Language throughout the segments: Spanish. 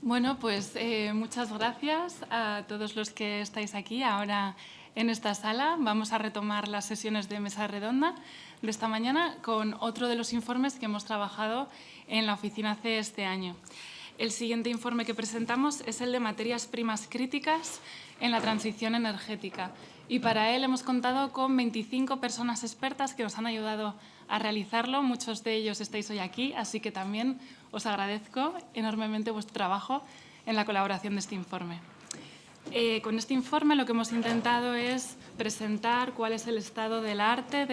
Bueno, pues muchas gracias a todos los que estáis aquí ahora en esta sala. Vamos a retomar las sesiones de mesa redonda de esta mañana con otro de los informes que hemos trabajado en la oficina C este año. El siguiente informe que presentamos es el de materias primas críticas en la transición energética. Y para él hemos contado con 25 personas expertas que nos han ayudado a realizarlo. Muchos de ellos estáis hoy aquí, así que también os agradezco enormemente vuestro trabajo en la colaboración de este informe. Con este informe lo que hemos intentado es presentar cuál es el estado del arte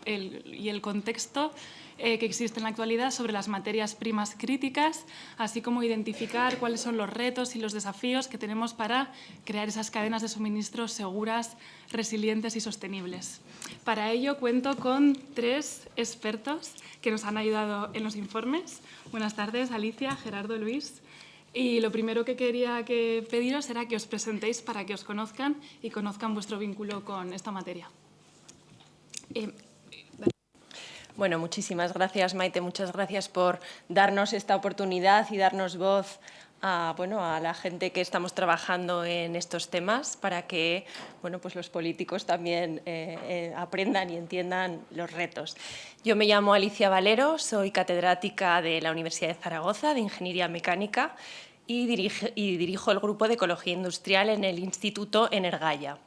y el contexto que existe en la actualidad sobre las materias primas críticas, así como identificar cuáles son los retos y los desafíos que tenemos para crear esas cadenas de suministro seguras, resilientes y sostenibles. Para ello cuento con 3 expertos que nos han ayudado en los informes. Buenas tardes, Alicia, Gerardo, Luis. Y lo primero que quería pediros era que os presentéis para que os conozcan y conozcan vuestro vínculo con esta materia. Bueno, muchísimas gracias, Maite. Muchas gracias por darnos esta oportunidad y darnos voz a la gente que estamos trabajando en estos temas para que pues los políticos también aprendan y entiendan los retos. Yo me llamo Alicia Valero, soy catedrática de la Universidad de Zaragoza de Ingeniería Mecánica y dirijo el grupo de Ecología Industrial en el Instituto Energaya.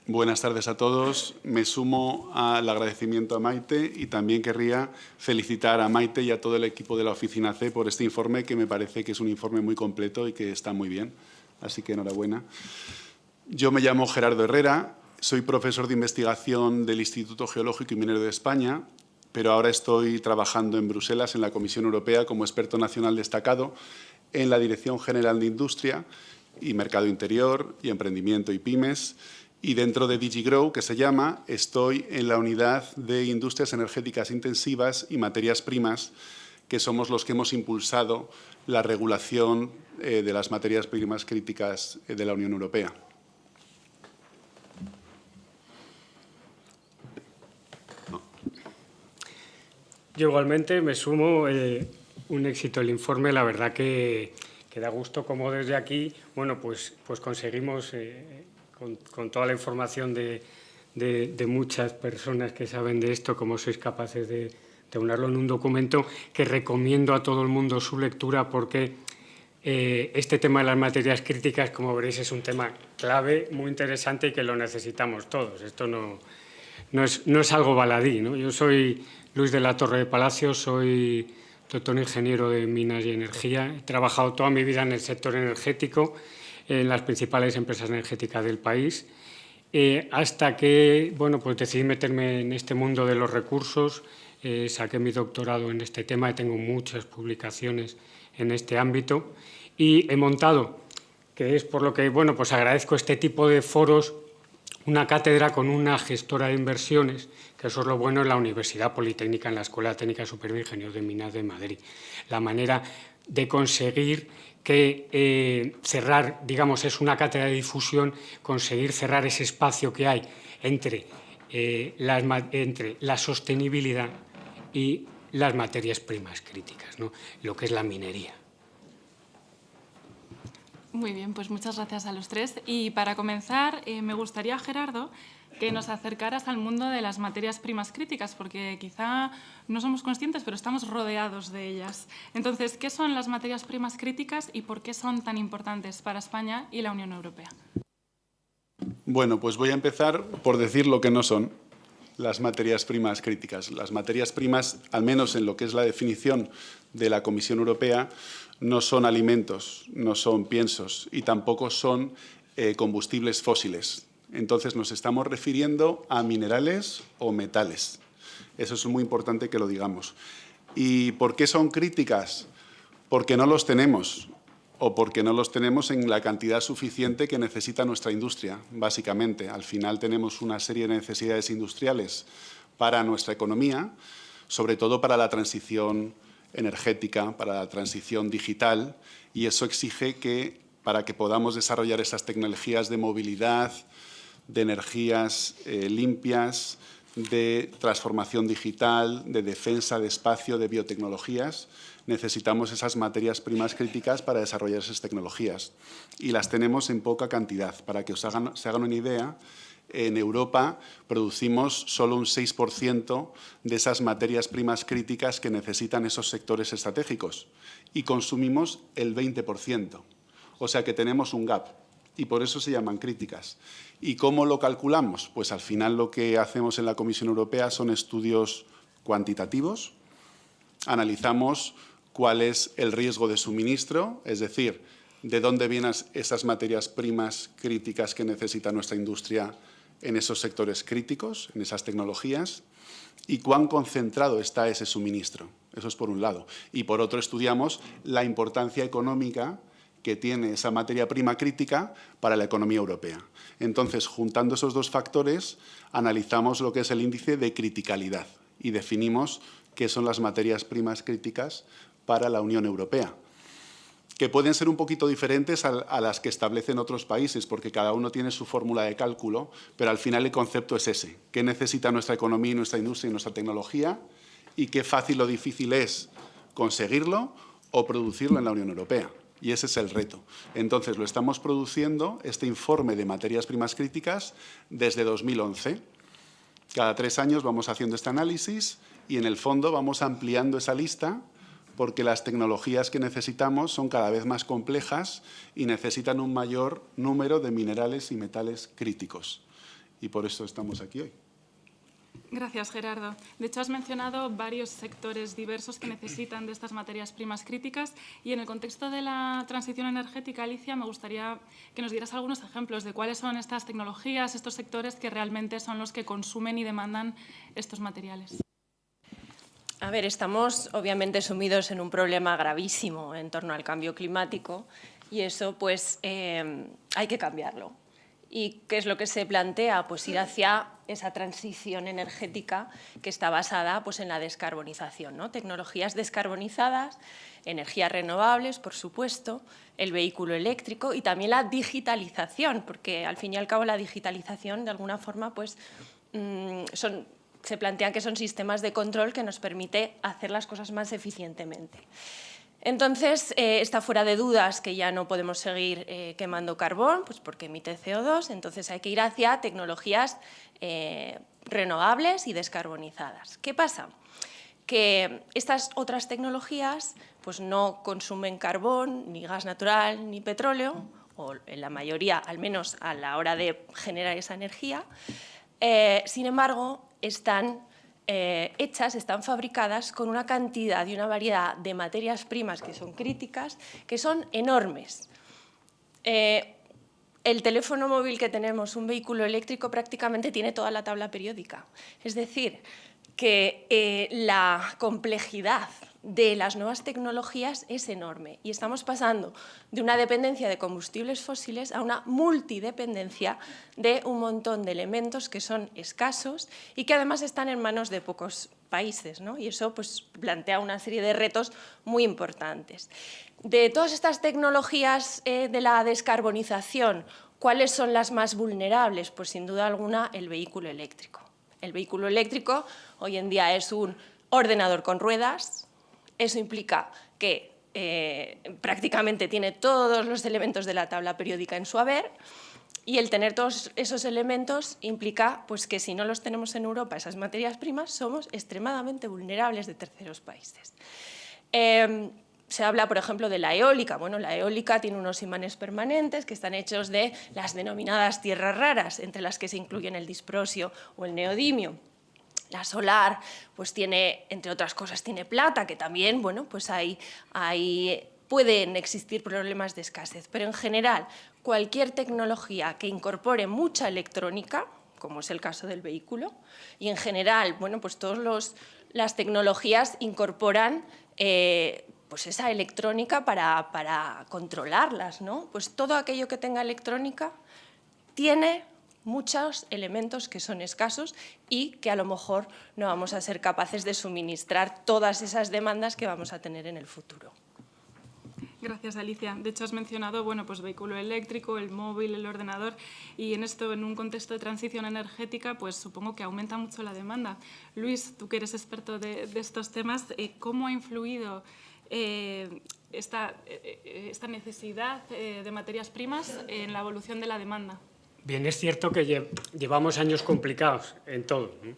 Buenas tardes a todos. Me sumo al agradecimiento a Maite y también querría felicitar a Maite y a todo el equipo de la Oficina C por este informe, que me parece que es un informe muy completo y que está muy bien. Así que enhorabuena. Yo me llamo Gerardo Herrera, soy profesor de investigación del Instituto Geológico y Minero de España, pero ahora estoy trabajando en Bruselas, en la Comisión Europea, como experto nacional destacado en la Dirección General de Industria y Mercado Interior y Emprendimiento y Pymes. Y dentro de DigiGrow, que se llama, estoy en la unidad de Industrias Energéticas Intensivas y Materias Primas, que somos los que hemos impulsado la regulación de las materias primas críticas de la Unión Europea. Yo igualmente me sumo, un éxito el informe, la verdad que da gusto como desde aquí, pues conseguimos con toda la información de muchas personas que saben de esto, cómo sois capaces de unirlo en un documento que recomiendo a todo el mundo su lectura porque este tema de las materias críticas, como veréis, es un tema clave, muy interesante y que lo necesitamos todos. Esto no es algo baladí, ¿no? Yo soy Luis de la Torre de Palacios, soy doctor ingeniero de Minas y Energía. He trabajado toda mi vida en el sector energético, en las principales empresas energéticas del país, hasta que pues decidí meterme en este mundo de los recursos, saqué mi doctorado en este tema y tengo muchas publicaciones en este ámbito y he montado, que es por lo que pues agradezco este tipo de foros, una cátedra con una gestora de inversiones, que eso es lo bueno en la Universidad Politécnica, en la Escuela Técnica Superior de Ingenieros de Minas de Madrid. La manera de conseguir que cerrar, digamos, es una cátedra de difusión, conseguir cerrar ese espacio que hay entre la sostenibilidad y las materias primas críticas, ¿no? Lo que es la minería. Muy bien, pues muchas gracias a los 3. Y para comenzar, me gustaría, Gerardo, que nos acercaras al mundo de las materias primas críticas, porque quizá no somos conscientes, pero estamos rodeados de ellas. Entonces, ¿qué son las materias primas críticas y por qué son tan importantes para España y la Unión Europea? Bueno, pues voy a empezar por decir lo que no son las materias primas críticas. Las materias primas, al menos en lo que es la definición de la Comisión Europea, no son alimentos, no son piensos y tampoco son combustibles fósiles. Entonces, nos estamos refiriendo a minerales o metales. Eso es muy importante que lo digamos. ¿Y por qué son críticas? Porque no los tenemos o porque no los tenemos en la cantidad suficiente que necesita nuestra industria, básicamente. Al final tenemos una serie de necesidades industriales para nuestra economía, sobre todo para la transición energética, para la transición digital, y eso exige que, para que podamos desarrollar esas tecnologías de movilidad, de energías limpias, de transformación digital, de defensa de espacio, de biotecnologías, necesitamos esas materias primas críticas para desarrollar esas tecnologías. Y las tenemos en poca cantidad. Para que se hagan una idea, en Europa producimos solo un 6% de esas materias primas críticas que necesitan esos sectores estratégicos y consumimos el 20%. O sea que tenemos un gap y por eso se llaman críticas. ¿Y cómo lo calculamos? Pues al final lo que hacemos en la Comisión Europea son estudios cuantitativos. Analizamos cuál es el riesgo de suministro, es decir, de dónde vienen esas materias primas críticas que necesita nuestra industria en esos sectores críticos, en esas tecnologías, y cuán concentrado está ese suministro. Eso es por un lado. Y por otro estudiamos la importancia económica que tiene esa materia prima crítica para la economía europea. Entonces, juntando esos dos factores, analizamos lo que es el índice de criticalidad y definimos qué son las materias primas críticas para la Unión Europea, que pueden ser un poquito diferentes a las que establecen otros países, porque cada uno tiene su fórmula de cálculo, pero al final el concepto es ese: qué necesita nuestra economía, nuestra industria y nuestra tecnología, y qué fácil o difícil es conseguirlo o producirlo en la Unión Europea. Y ese es el reto. Entonces, lo estamos produciendo, este informe de materias primas críticas, desde 2011. Cada 3 años vamos haciendo este análisis y, en el fondo, vamos ampliando esa lista porque las tecnologías que necesitamos son cada vez más complejas y necesitan un mayor número de minerales y metales críticos. Y por eso estamos aquí hoy. Gracias, Gerardo. De hecho, has mencionado varios sectores diversos que necesitan de estas materias primas críticas y en el contexto de la transición energética, Alicia, me gustaría que nos dieras algunos ejemplos de cuáles son estas tecnologías, estos sectores que realmente son los que consumen y demandan estos materiales. A ver, estamos obviamente sumidos en un problema gravísimo en torno al cambio climático y eso pues hay que cambiarlo. ¿Y qué es lo que se plantea? Pues ir hacia esa transición energética que está basada pues, en la descarbonización, ¿no? Tecnologías descarbonizadas, energías renovables, por supuesto, el vehículo eléctrico y también la digitalización, porque al fin y al cabo la digitalización de alguna forma pues, se plantean que son sistemas de control que nos permite hacer las cosas más eficientemente. Entonces, está fuera de dudas que ya no podemos seguir quemando carbón, pues porque emite CO2, entonces hay que ir hacia tecnologías renovables y descarbonizadas. ¿Qué pasa? Que estas otras tecnologías pues no consumen carbón, ni gas natural, ni petróleo, o en la mayoría, al menos a la hora de generar esa energía. Sin embargo, están fabricadas con una cantidad y una variedad de materias primas que son críticas, que son enormes. El teléfono móvil que tenemos, un vehículo eléctrico, prácticamente tiene toda la tabla periódica. Es decir, que la complejidad de las nuevas tecnologías es enorme y estamos pasando de una dependencia de combustibles fósiles a una multidependencia de un montón de elementos que son escasos y que además están en manos de pocos países, ¿no? Y eso pues, plantea una serie de retos muy importantes. De todas estas tecnologías de la descarbonización, ¿cuáles son las más vulnerables? Pues sin duda alguna el vehículo eléctrico. El vehículo eléctrico hoy en día es un ordenador con ruedas. Eso implica que prácticamente tiene todos los elementos de la tabla periódica en su haber y el tener todos esos elementos implica pues, que si no los tenemos en Europa, esas materias primas, somos extremadamente vulnerables de terceros países. Se habla, por ejemplo, de la eólica. Bueno, la eólica tiene unos imanes permanentes que están hechos de las denominadas tierras raras, entre las que se incluyen el disprosio o el neodimio. La solar, pues tiene, entre otras cosas, tiene plata, que también, bueno, pues ahí pueden existir problemas de escasez. Pero en general, cualquier tecnología que incorpore mucha electrónica, como es el caso del vehículo, y en general, bueno, pues todas las tecnologías incorporan pues esa electrónica para controlarlas, ¿no? Pues todo aquello que tenga electrónica tiene muchos elementos que son escasos y que a lo mejor no vamos a ser capaces de suministrar todas esas demandas que vamos a tener en el futuro. Gracias, Alicia. De hecho, has mencionado pues vehículo eléctrico, el móvil, el ordenador, y en esto, en un contexto de transición energética, pues supongo que aumenta mucho la demanda. Luis, tú que eres experto de estos temas, ¿cómo ha influido esta necesidad de materias primas en la evolución de la demanda? Bien, es cierto que llevamos años complicados en todo, ¿no?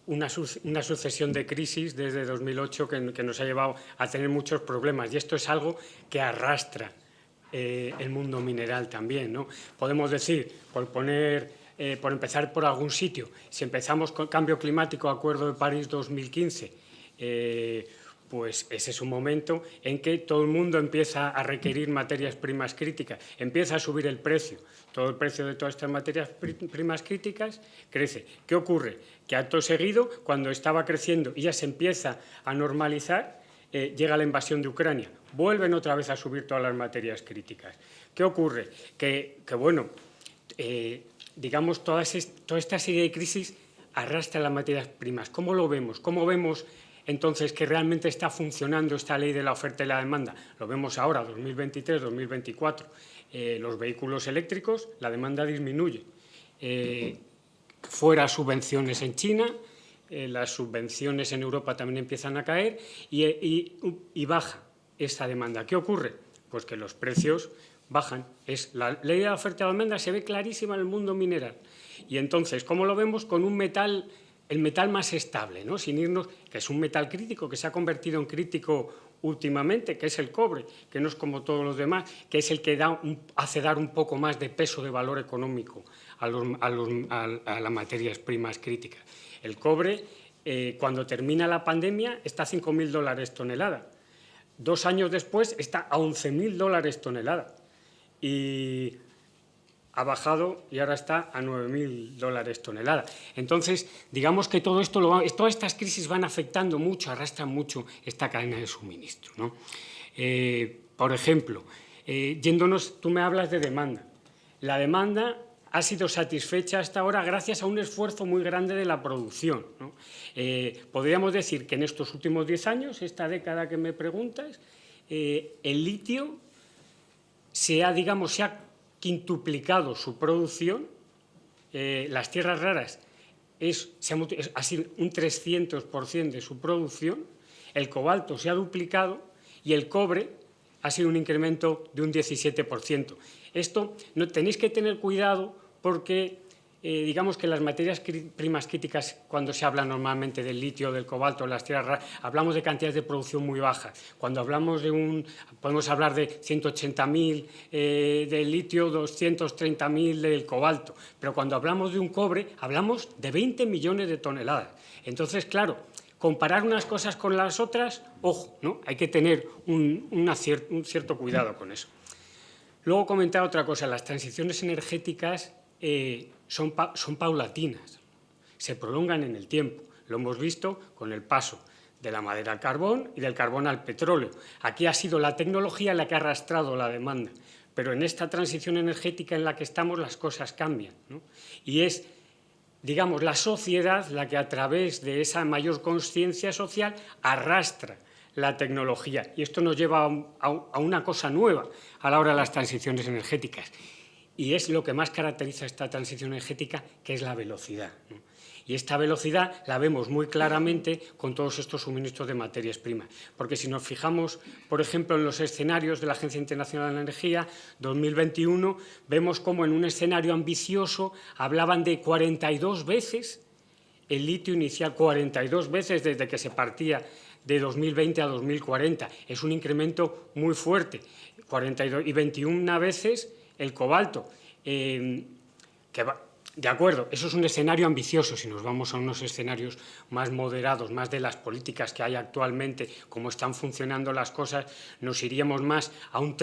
Una sucesión de crisis desde 2008 que nos ha llevado a tener muchos problemas, y esto es algo que arrastra el mundo mineral también, ¿no? Podemos decir, por empezar por algún sitio, si empezamos con cambio climático, Acuerdo de París 2015, pues ese es un momento en que todo el mundo empieza a requerir materias primas críticas, empieza a subir el precio, todo el precio de todas estas materias primas críticas crece. ¿Qué ocurre? Que acto seguido, cuando estaba creciendo y ya se empieza a normalizar, llega la invasión de Ucrania, vuelven otra vez a subir todas las materias críticas. ¿Qué ocurre? Digamos, toda esta serie de crisis arrastra las materias primas. ¿Cómo lo vemos? ¿Cómo vemos entonces que realmente está funcionando esta ley de la oferta y la demanda? Lo vemos ahora, 2023, 2024. Los vehículos eléctricos, la demanda disminuye. Fuera subvenciones en China, las subvenciones en Europa también empiezan a caer y baja esta demanda. ¿Qué ocurre? Pues que los precios bajan. La ley de la oferta y la demanda se ve clarísima en el mundo mineral. Y entonces, ¿cómo lo vemos? Con un metal, el metal más estable, ¿no? Sin irnos, que es un metal crítico, que se ha convertido en crítico últimamente, que es el cobre, que no es como todos los demás, que es el que hace dar un poco más de peso, de valor económico a las materias primas críticas. El cobre, cuando termina la pandemia, está a $5.000 tonelada. 2 años después está a $11.000 tonelada. Y ha bajado y ahora está a $9.000 tonelada. Entonces, digamos que todo esto, todas estas crisis van afectando mucho, arrastran mucho esta cadena de suministro, ¿no? Por ejemplo, yéndonos, tú me hablas de demanda. La demanda ha sido satisfecha hasta ahora gracias a un esfuerzo muy grande de la producción, ¿no? Podríamos decir que en estos últimos 10 años, esta década que me preguntas, el litio se ha quintuplicado su producción, las tierras raras ha sido un 300% de su producción, el cobalto se ha duplicado y el cobre ha sido un incremento de un 17%. Esto tenéis que tener cuidado porque digamos que las materias primas críticas, cuando se habla normalmente del litio, del cobalto, las tierras raras, hablamos de cantidades de producción muy bajas. Cuando hablamos podemos hablar de 180.000 del litio, 230.000 del cobalto, pero cuando hablamos de un cobre, hablamos de 20 millones de toneladas. Entonces, claro, comparar unas cosas con las otras, ojo, ¿no? Hay que tener un cierto cuidado con eso. Luego comentar otra cosa, las transiciones energéticas son paulatinas, se prolongan en el tiempo. Lo hemos visto con el paso de la madera al carbón y del carbón al petróleo. Aquí ha sido la tecnología la que ha arrastrado la demanda, pero en esta transición energética en la que estamos las cosas cambian, ¿no? Y es, digamos, la sociedad la que a través de esa mayor conciencia social arrastra la tecnología. Y esto nos lleva a una cosa nueva a la hora de las transiciones energéticas. Y es lo que más caracteriza esta transición energética, que es la velocidad, ¿no? Y esta velocidad la vemos muy claramente con todos estos suministros de materias primas. Porque si nos fijamos, por ejemplo, en los escenarios de la Agencia Internacional de la Energía 2021, vemos como en un escenario ambicioso hablaban de 42 veces el litio inicial, 42 veces desde que se partía de 2020 a 2040. Es un incremento muy fuerte, 42 y 21 veces el cobalto, de acuerdo, eso es un escenario ambicioso. Si nos vamos a unos escenarios más moderados, más de las políticas que hay actualmente, cómo están funcionando las cosas, nos iríamos más a un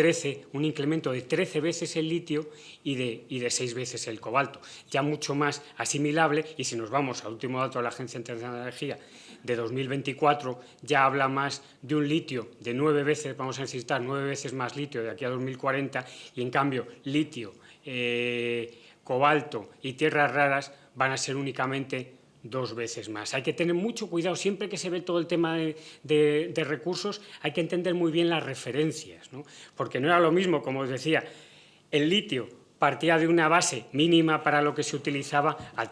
incremento de 13 veces el litio y de 6 veces el cobalto, ya mucho más asimilable. Y si nos vamos al último dato de la Agencia Internacional de la Energía de 2024, ya habla más de un litio de 9 veces, vamos a necesitar 9 veces más litio de aquí a 2040, y en cambio litio, cobalto y tierras raras van a ser únicamente 2 veces más. Hay que tener mucho cuidado, siempre que se ve todo el tema de recursos, hay que entender muy bien las referencias, ¿no? Porque no era lo mismo, como os decía, el litio partía de una base mínima para lo que se utilizaba a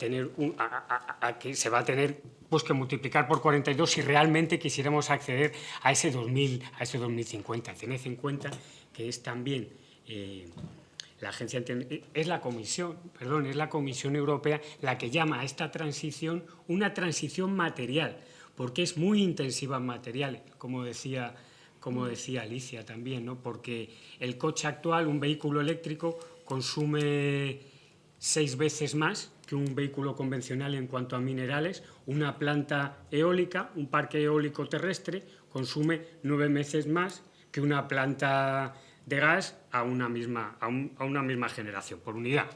que se va a tener pues, que multiplicar por 42 si realmente quisiéramos acceder a ese 2050. Tened en cuenta que es también la agencia es la Comisión Europea la que llama a esta transición una transición material, porque es muy intensiva en materiales, como decía Alicia también, ¿no? Porque el coche actual, un vehículo eléctrico, consume 6 veces más que un vehículo convencional en cuanto a minerales. Una planta eólica, un parque eólico terrestre, consume 9 veces más que una planta de gas a una misma generación, por unidad,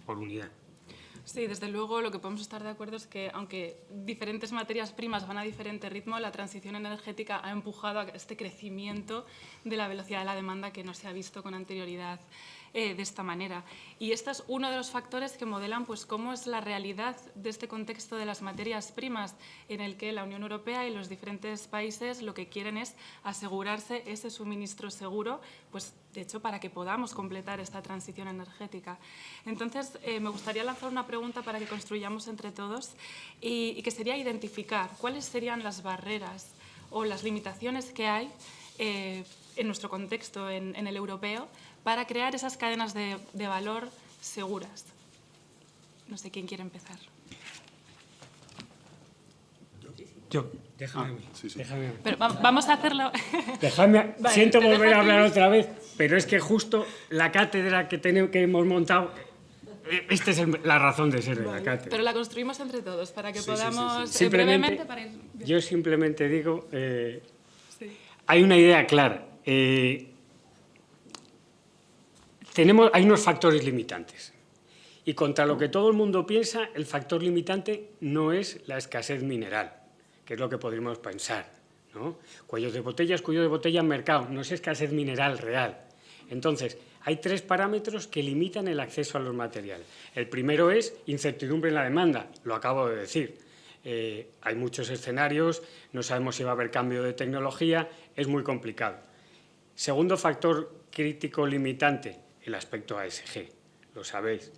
por unidad. Sí, desde luego lo que podemos estar de acuerdo es que aunque diferentes materias primas van a diferente ritmo, la transición energética ha empujado a este crecimiento de la velocidad de la demanda que no se ha visto con anterioridad de esta manera. Y este es uno de los factores que modelan pues, cómo es la realidad de este contexto de las materias primas, en el que la Unión Europea y los diferentes países lo que quieren es asegurarse ese suministro seguro, pues, de hecho, para que podamos completar esta transición energética. Entonces, me gustaría lanzar una pregunta para que construyamos entre todos y que sería identificar cuáles serían las barreras o las limitaciones que hay en nuestro contexto, en el europeo, para crear esas cadenas de valor seguras. No sé quién quiere empezar. Yo, déjame. Sí. Déjame. Pero vamos a hacerlo. Déjame, Vale, siento te volver dejo a hablar aquí. otra vez, pero es que justo la cátedra que hemos montado, esta es la razón de ser de la cátedra. Pero la construimos entre todos para que podamos Simplemente, brevemente para ir... yo simplemente digo, Sí. hay una idea clara. Hay unos factores limitantes. Y contra lo que todo el mundo piensa, el factor limitante no es la escasez mineral, que es lo que podríamos pensar, ¿no? Cuello de botella en mercado, no es escasez mineral real. Entonces, hay 3 parámetros que limitan el acceso a los materiales. El primero es incertidumbre en la demanda, lo acabo de decir. Hay muchos escenarios, no sabemos si va a haber cambio de tecnología, es muy complicado. Segundo factor crítico limitante, el aspecto ASG, lo sabéis.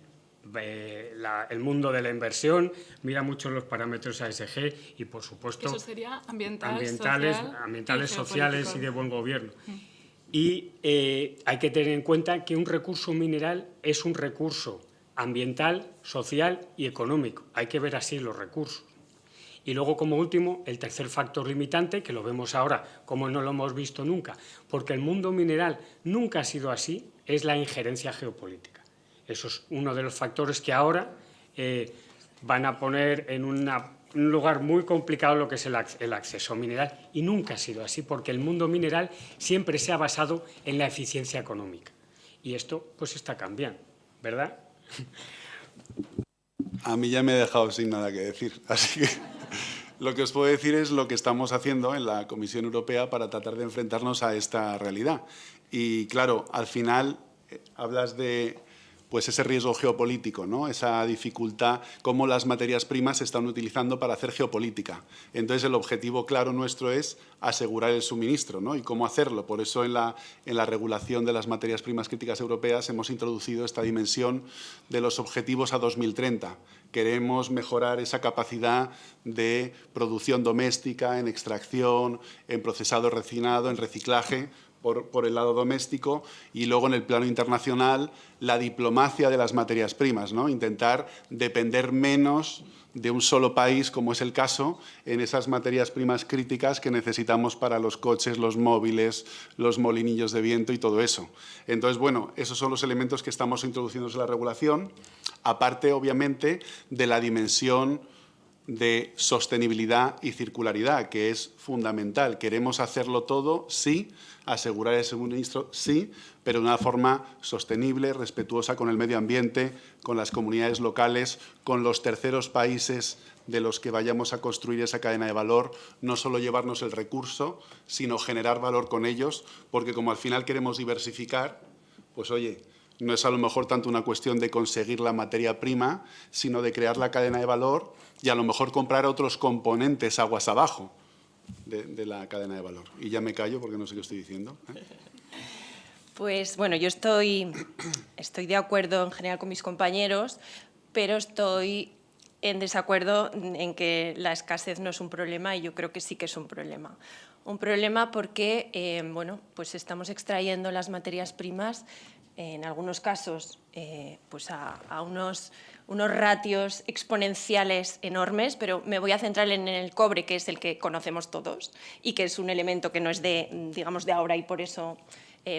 El mundo de la inversión mira mucho los parámetros ASG y, por supuesto, Eso sería ambientales, sociales y de buen gobierno. Y hay que tener en cuenta que un recurso mineral es un recurso ambiental, social y económico. Hay que ver así los recursos. Y luego, como último, el tercer factor limitante, que lo vemos ahora como no lo hemos visto nunca, porque el mundo mineral nunca ha sido así, es la injerencia geopolítica. Eso es uno de los factores que ahora van a poner en un lugar muy complicado lo que es el acceso mineral, y nunca ha sido así, porque el mundo mineral siempre se ha basado en la eficiencia económica. Y esto pues está cambiando, ¿verdad? A mí ya me he dejado sin nada que decir, así que lo que os puedo decir es lo que estamos haciendo en la Comisión Europea para tratar de enfrentarnos a esta realidad. Y claro, al final hablas de pues ese riesgo geopolítico, ¿no? Esa dificultad, cómo las materias primas se están utilizando para hacer geopolítica. Entonces, el objetivo claro nuestro es asegurar el suministro, ¿no? Y cómo hacerlo. Por eso, en la regulación de las materias primas críticas europeas hemos introducido esta dimensión de los objetivos a 2030. Queremos mejorar esa capacidad de producción doméstica, en extracción, en procesado refinado, en reciclaje, por el lado doméstico, y luego en el plano internacional la diplomacia de las materias primas, ¿no? Intentar depender menos de un solo país, como es el caso, en esas materias primas críticas que necesitamos para los coches, los móviles, los molinillos de viento y todo eso. Entonces, bueno, esos son los elementos que estamos introduciendo en la regulación, aparte, obviamente, de la dimensión de sostenibilidad y circularidad, que es fundamental. Queremos hacerlo todo, sí, asegurar el suministro, sí, pero de una forma sostenible, respetuosa con el medio ambiente, con las comunidades locales, con los terceros países de los que vayamos a construir esa cadena de valor, no solo llevarnos el recurso, sino generar valor con ellos, porque como al final queremos diversificar, pues oye, No es a lo mejor tanto una cuestión de conseguir la materia prima, sino de crear la cadena de valor y a lo mejor comprar otros componentes aguas abajo de la cadena de valor. Y ya me callo porque no sé qué estoy diciendo. Pues bueno, yo estoy de acuerdo en general con mis compañeros, pero estoy en desacuerdo en que la escasez no es un problema y yo creo que sí que es un problema. Un problema porque bueno, pues estamos extrayendo las materias primas en algunos casos pues a unos ratios exponenciales enormes, pero me voy a centrar en el cobre, que es el que conocemos todos y que es un elemento que no es digamos, de ahora y por eso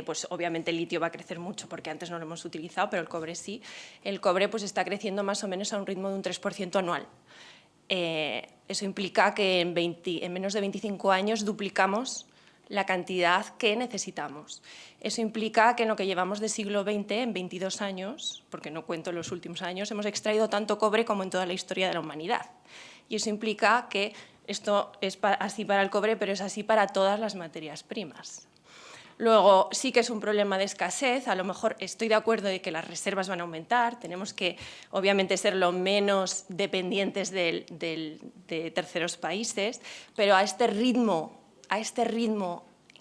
pues obviamente el litio va a crecer mucho porque antes no lo hemos utilizado, pero el cobre sí. El cobre pues está creciendo más o menos a un ritmo de un 3% anual. Eso implica que en menos de 25 años duplicamos la cantidad que necesitamos. Eso implica que en lo que llevamos de siglo XX, en 22 años, porque no cuento los últimos años, hemos extraído tanto cobre como en toda la historia de la humanidad. Y eso implica que esto es así para el cobre, pero es así para todas las materias primas. Luego, sí que es un problema de escasez, a lo mejor estoy de acuerdo de que las reservas van a aumentar, tenemos que, obviamente, ser lo menos dependientes de terceros países, pero a este ritmo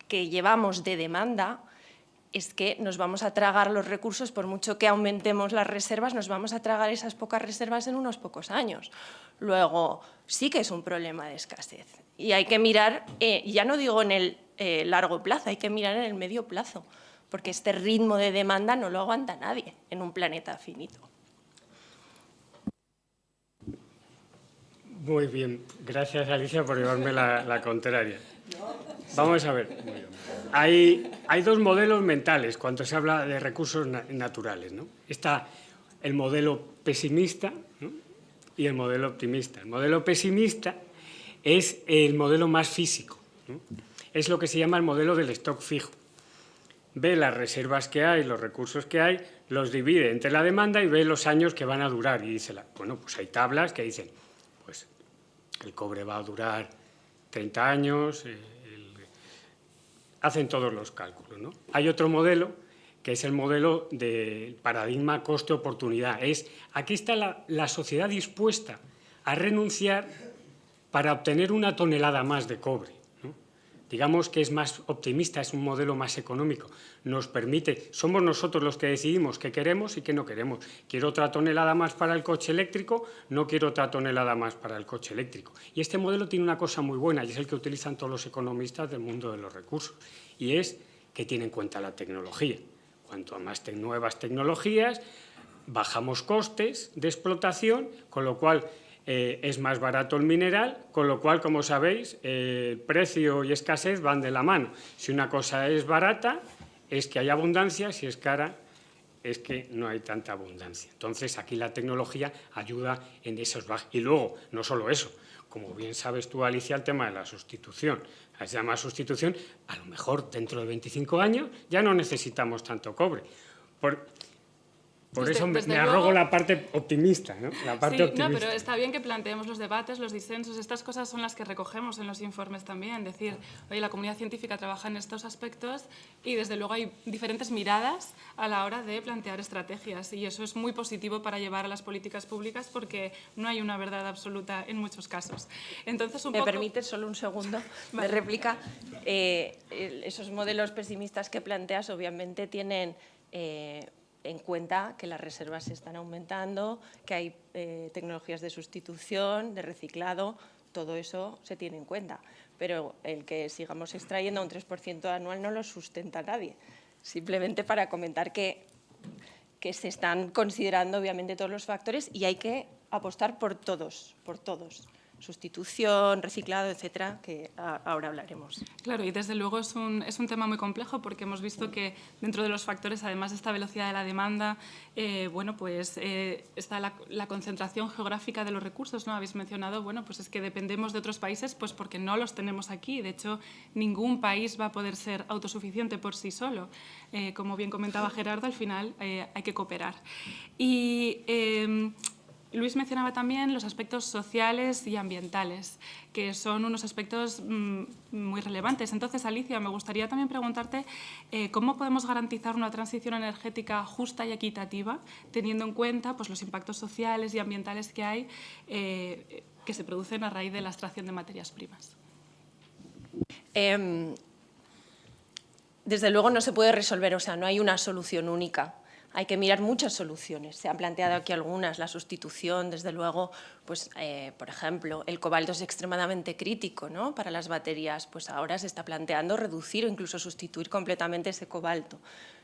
que llevamos de demanda, es que nos vamos a tragar los recursos, por mucho que aumentemos las reservas, nos vamos a tragar esas pocas reservas en unos pocos años. Luego, sí que es un problema de escasez y hay que mirar, ya no digo en el largo plazo, hay que mirar en el medio plazo, porque este ritmo de demanda no lo aguanta nadie en un planeta finito. Muy bien, gracias Alicia por llevarme la contraria. Vamos a ver, hay dos modelos mentales cuando se habla de recursos naturales, ¿no? Está el modelo pesimista, ¿no? Y el modelo optimista. El modelo pesimista es el modelo más físico, ¿no? Es lo que se llama el modelo del stock fijo. Ve las reservas que hay, los recursos que hay, los divide entre la demanda y ve los años que van a durar. Y dice, bueno, pues hay tablas que dicen, pues el cobre va a durar 30 años, hacen todos los cálculos, ¿no? Hay otro modelo, que es el modelo del paradigma coste-oportunidad. Aquí está la sociedad dispuesta a renunciar para obtener una tonelada más de cobre, ¿no? Digamos que es más optimista, es un modelo más económico. Nos permite, somos nosotros los que decidimos qué queremos y qué no queremos. Quiero otra tonelada más para el coche eléctrico, no quiero otra tonelada más para el coche eléctrico. Y este modelo tiene una cosa muy buena y es el que utilizan todos los economistas del mundo de los recursos, y es que tiene en cuenta la tecnología. Cuanto a más nuevas tecnologías, bajamos costes de explotación, con lo cual es más barato el mineral, con lo cual, como sabéis, precio y escasez van de la mano. Si una cosa es barata, es que hay abundancia, si es cara, es que no hay tanta abundancia. Entonces, aquí la tecnología ayuda en esos bajos. Y luego, no solo eso, como bien sabes tú, Alicia, el tema de la sustitución. Se llama sustitución, a lo mejor dentro de 25 años ya no necesitamos tanto cobre. Por eso me arrogo la parte optimista, ¿no? La parte optimista. No, pero está bien que planteemos los debates, los disensos, estas cosas son las que recogemos en los informes también, decir, oye, la comunidad científica trabaja en estos aspectos y desde luego hay diferentes miradas a la hora de plantear estrategias y eso es muy positivo para llevar a las políticas públicas porque no hay una verdad absoluta en muchos casos. Entonces, ¿Me permites solo un segundo de réplica? Esos modelos pesimistas que planteas obviamente tienen en cuenta que las reservas se están aumentando, que hay tecnologías de sustitución, de reciclado, todo eso se tiene en cuenta. Pero el que sigamos extrayendo un 3% anual no lo sustenta nadie. Simplemente para comentar que se están considerando obviamente todos los factores y hay que apostar por todos. Sustitución, reciclado, etcétera, que ahora hablaremos. Claro, y desde luego es un tema muy complejo porque hemos visto que dentro de los factores, además de esta velocidad de la demanda, bueno, pues está la concentración geográfica de los recursos, ¿no? Habéis mencionado, bueno, pues es que dependemos de otros países pues porque no los tenemos aquí. De hecho, ningún país va a poder ser autosuficiente por sí solo. Como bien comentaba Gerardo, al final hay que cooperar. Y Luis mencionaba también los aspectos sociales y ambientales, que son unos aspectos muy relevantes. Entonces, Alicia, me gustaría también preguntarte cómo podemos garantizar una transición energética justa y equitativa, teniendo en cuenta pues, los impactos sociales y ambientales que hay que se producen a raíz de la extracción de materias primas. Desde luego no se puede resolver, o sea, no hay una solución única. Hay que mirar muchas soluciones. Se han planteado aquí algunas, la sustitución, desde luego, pues, por ejemplo, el cobalto es extremadamente crítico, ¿no? Para las baterías, pues ahora se está planteando reducir o incluso sustituir completamente ese cobalto.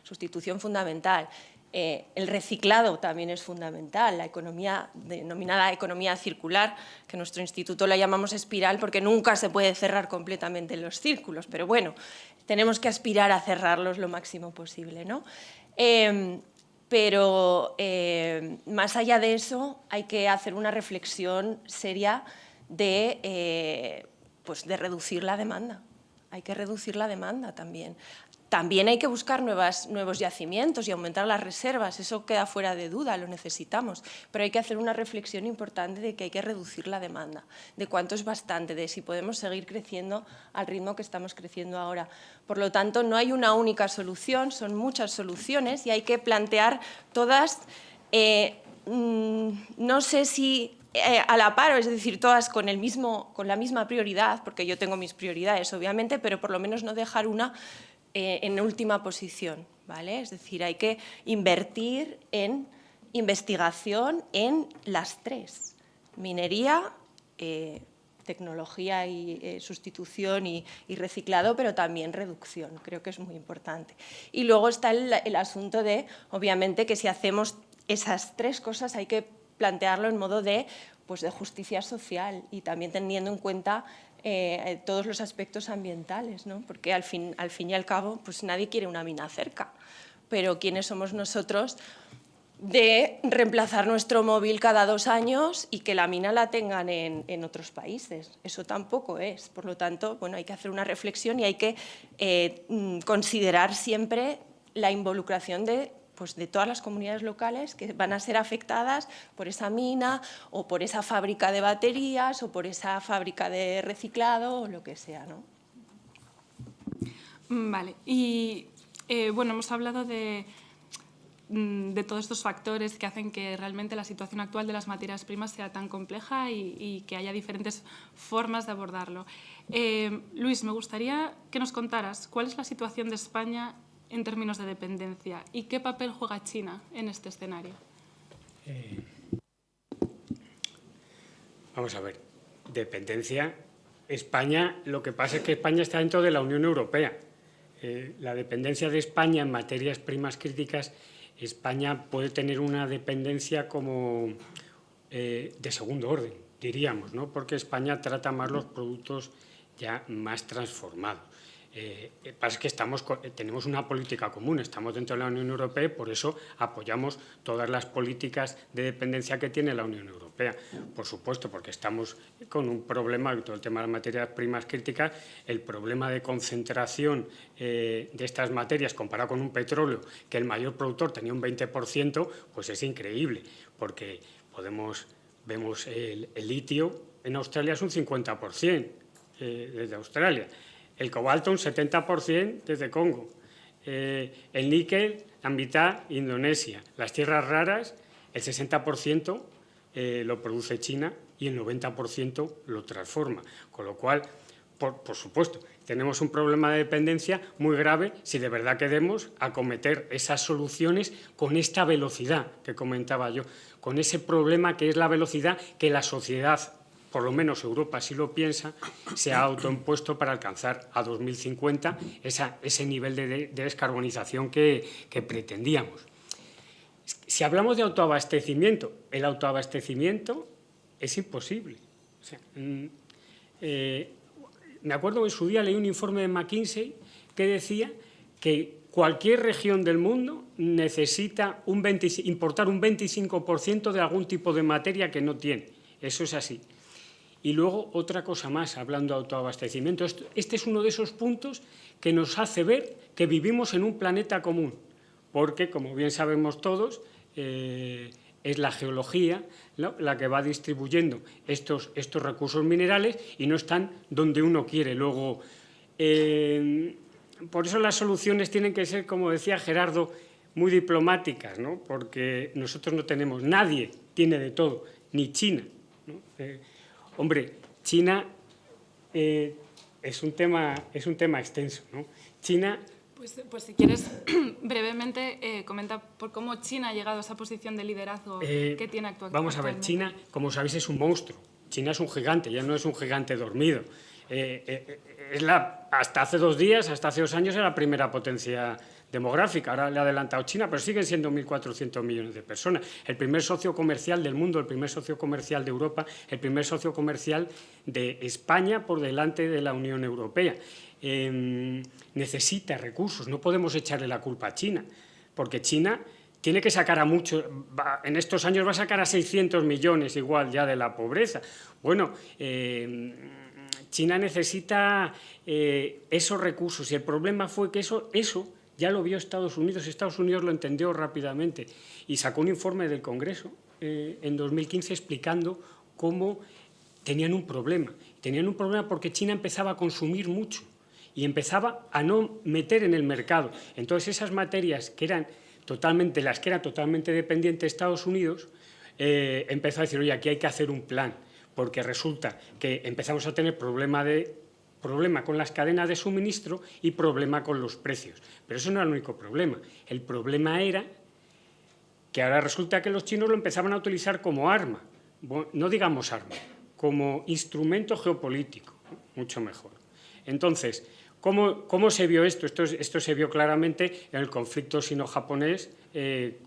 Sustitución fundamental. El reciclado también es fundamental, la economía denominada economía circular, que en nuestro instituto la llamamos espiral porque nunca se puede cerrar completamente los círculos, pero bueno, tenemos que aspirar a cerrarlos lo máximo posible, ¿no? Pero más allá de eso hay que hacer una reflexión seria pues de reducir la demanda. Hay que reducir la demanda también. También hay que buscar nuevos yacimientos y aumentar las reservas, eso queda fuera de duda, lo necesitamos, pero hay que hacer una reflexión importante de que hay que reducir la demanda, de cuánto es bastante, de si podemos seguir creciendo al ritmo que estamos creciendo ahora. Por lo tanto, no hay una única solución, son muchas soluciones y hay que plantear todas, no sé si a la par, es decir, todas con la misma prioridad, porque yo tengo mis prioridades, obviamente, pero por lo menos no dejar una en última posición, ¿vale? Es decir, hay que invertir en investigación en las tres: minería, tecnología y sustitución y reciclado, pero también reducción, creo que es muy importante. Y luego está el asunto de, obviamente, que si hacemos esas tres cosas hay que plantearlo en modo de justicia social y también teniendo en cuenta todos los aspectos ambientales, ¿no? Porque al fin y al cabo pues nadie quiere una mina cerca, pero ¿quiénes somos nosotros de reemplazar nuestro móvil cada 2 años y que la mina la tengan en otros países? Eso tampoco es. Por lo tanto, bueno, hay que hacer una reflexión y hay que considerar siempre la involucración de todas las comunidades locales que van a ser afectadas por esa mina o por esa fábrica de baterías o por esa fábrica de reciclado o lo que sea, ¿no? Vale. Y bueno, hemos hablado de todos estos factores que hacen que realmente la situación actual de las materias primas sea tan compleja y que haya diferentes formas de abordarlo. Luis, me gustaría que nos contaras cuál es la situación de España en términos de dependencia y qué papel juega China en este escenario. Vamos a ver, dependencia. España, lo que pasa es que España está dentro de la Unión Europea. La dependencia de España en materias primas críticas, España puede tener una dependencia como de segundo orden, diríamos, ¿no? Porque España trata más los productos ya más transformados. Pasa que tenemos una política común, estamos dentro de la Unión Europea y por eso apoyamos todas las políticas de dependencia que tiene la Unión Europea. Por supuesto, porque estamos con un problema, todo el tema de las materias primas críticas, el problema de concentración de estas materias comparado con un petróleo, que el mayor productor tenía un 20%, pues es increíble, porque vemos el litio en Australia es un 50% desde Australia. El cobalto un 70% desde Congo, el níquel la mitad Indonesia, las tierras raras el 60% lo produce China y el 90% lo transforma, con lo cual, por supuesto, tenemos un problema de dependencia muy grave si de verdad queremos acometer esas soluciones con esta velocidad que comentaba yo, con ese problema que es la velocidad que la sociedad, por lo menos Europa así lo piensa, se ha autoimpuesto para alcanzar a 2050 ese nivel de descarbonización que pretendíamos. Si hablamos de autoabastecimiento, el autoabastecimiento es imposible. O sea, me acuerdo que en su día leí un informe de McKinsey que decía que cualquier región del mundo necesita importar un 25% de algún tipo de materia que no tiene. Eso es así. Y luego otra cosa más, hablando de autoabastecimiento. Este es uno de esos puntos que nos hace ver que vivimos en un planeta común, porque, como bien sabemos todos, es la geología, ¿no?, la que va distribuyendo estos recursos minerales y no están donde uno quiere. Luego, por eso las soluciones tienen que ser, como decía Gerardo, muy diplomáticas, ¿no?, porque nosotros no tenemos, nadie tiene de todo, ni China, ¿no? Hombre, China es un tema extenso, ¿no? China... Pues si quieres, brevemente comenta por cómo China ha llegado a esa posición de liderazgo que tiene actualmente. Vamos a ver, China, como sabéis, es un monstruo. China es un gigante, ya no es un gigante dormido. Hasta hace 2 días, hasta hace 2 años, era la primera potencia demográfica. Ahora le ha adelantado China, pero siguen siendo 1.400 millones de personas. El primer socio comercial del mundo, el primer socio comercial de Europa, el primer socio comercial de España por delante de la Unión Europea. Necesita recursos, no podemos echarle la culpa a China, porque China tiene que sacar a muchos, en estos años va a sacar a 600 millones igual ya de la pobreza. Bueno, China necesita esos recursos y el problema fue que eso ya lo vio Estados Unidos lo entendió rápidamente y sacó un informe del Congreso en 2015 explicando cómo tenían un problema. Tenían un problema porque China empezaba a consumir mucho y empezaba a no meter en el mercado. Entonces, esas materias que eran totalmente dependientes de Estados Unidos, empezó a decir, oye, aquí hay que hacer un plan, porque resulta que empezamos a tener problema con las cadenas de suministro y problema con los precios. Pero eso no era el único problema. El problema era que ahora resulta que los chinos lo empezaban a utilizar como arma, no digamos arma, como instrumento geopolítico, mucho mejor. Entonces, ¿cómo se vio esto? Esto se vio claramente en el conflicto sino-japonés,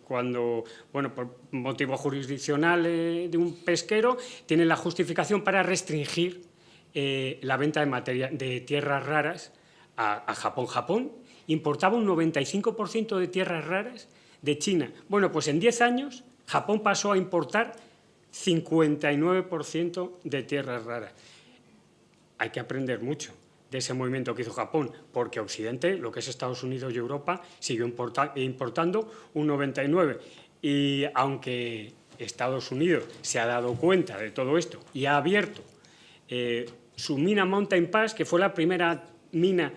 cuando, bueno, por motivo jurisdiccional de un pesquero, tienen la justificación para restringir la venta de tierras raras a Japón. Japón importaba un 95% de tierras raras de China. Bueno, pues en 10 años Japón pasó a importar 59% de tierras raras. Hay que aprender mucho de ese movimiento que hizo Japón, porque Occidente, lo que es Estados Unidos y Europa, siguió importando un 99%. Y aunque Estados Unidos se ha dado cuenta de todo esto y ha abierto su mina Mountain Pass, que fue la primera mina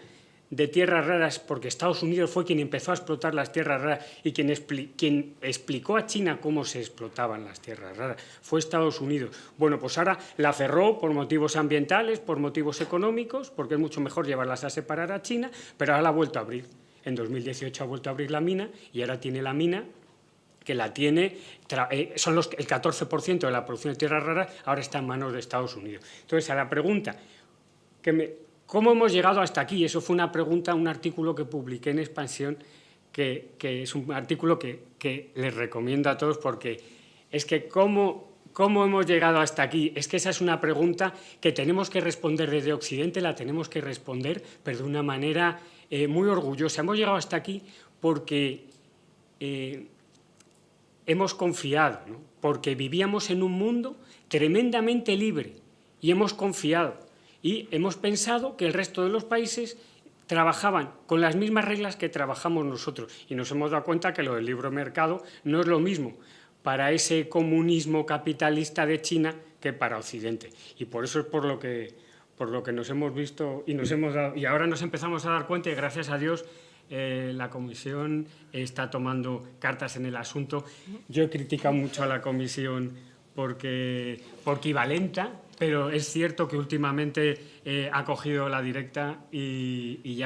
de tierras raras, porque Estados Unidos fue quien empezó a explotar las tierras raras y quien explicó a China cómo se explotaban las tierras raras, fue Estados Unidos. Bueno, pues ahora la cerró por motivos ambientales, por motivos económicos, porque es mucho mejor llevarlas a separar a China, pero ahora la ha vuelto a abrir. En 2018 ha vuelto a abrir la mina y ahora tiene la mina que la tiene, el 14% de la producción de tierras raras ahora está en manos de Estados Unidos. Entonces, a la pregunta ¿cómo hemos llegado hasta aquí? Eso fue una pregunta, un artículo que publiqué en Expansión, que es un artículo que les recomiendo a todos, porque es que ¿cómo hemos llegado hasta aquí? Es que esa es una pregunta que tenemos que responder desde Occidente, la tenemos que responder, pero de una manera muy orgullosa. Hemos llegado hasta aquí porque hemos confiado, ¿no? Porque vivíamos en un mundo tremendamente libre y hemos confiado. Y hemos pensado que el resto de los países trabajaban con las mismas reglas que trabajamos nosotros. Y nos hemos dado cuenta que lo del libre mercado no es lo mismo para ese comunismo capitalista de China que para Occidente. Y por eso es por lo que nos hemos visto y ahora nos empezamos a dar cuenta, y gracias a Dios la Comisión está tomando cartas en el asunto. Yo he criticado mucho a la Comisión porque ivalenta, pero es cierto que últimamente ha cogido la directa y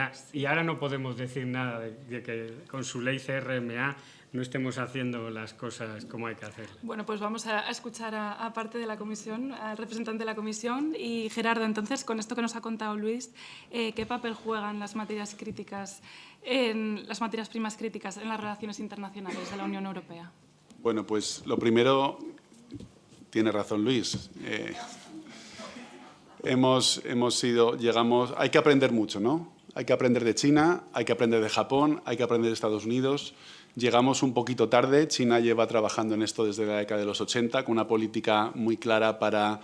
ahora no podemos decir nada de que con su ley CRMA no estemos haciendo las cosas como hay que hacerlas. Bueno, pues vamos a escuchar a parte de la Comisión, al representante de la Comisión. Y Gerardo, entonces, con esto que nos ha contado Luis, ¿qué papel juegan las materias primas críticas en las relaciones internacionales de la Unión Europea? Bueno, pues lo primero, tiene razón Luis. Hay que aprender mucho, ¿no? Hay que aprender de China, hay que aprender de Japón, hay que aprender de Estados Unidos. Llegamos un poquito tarde. China lleva trabajando en esto desde la década de los 80, con una política muy clara para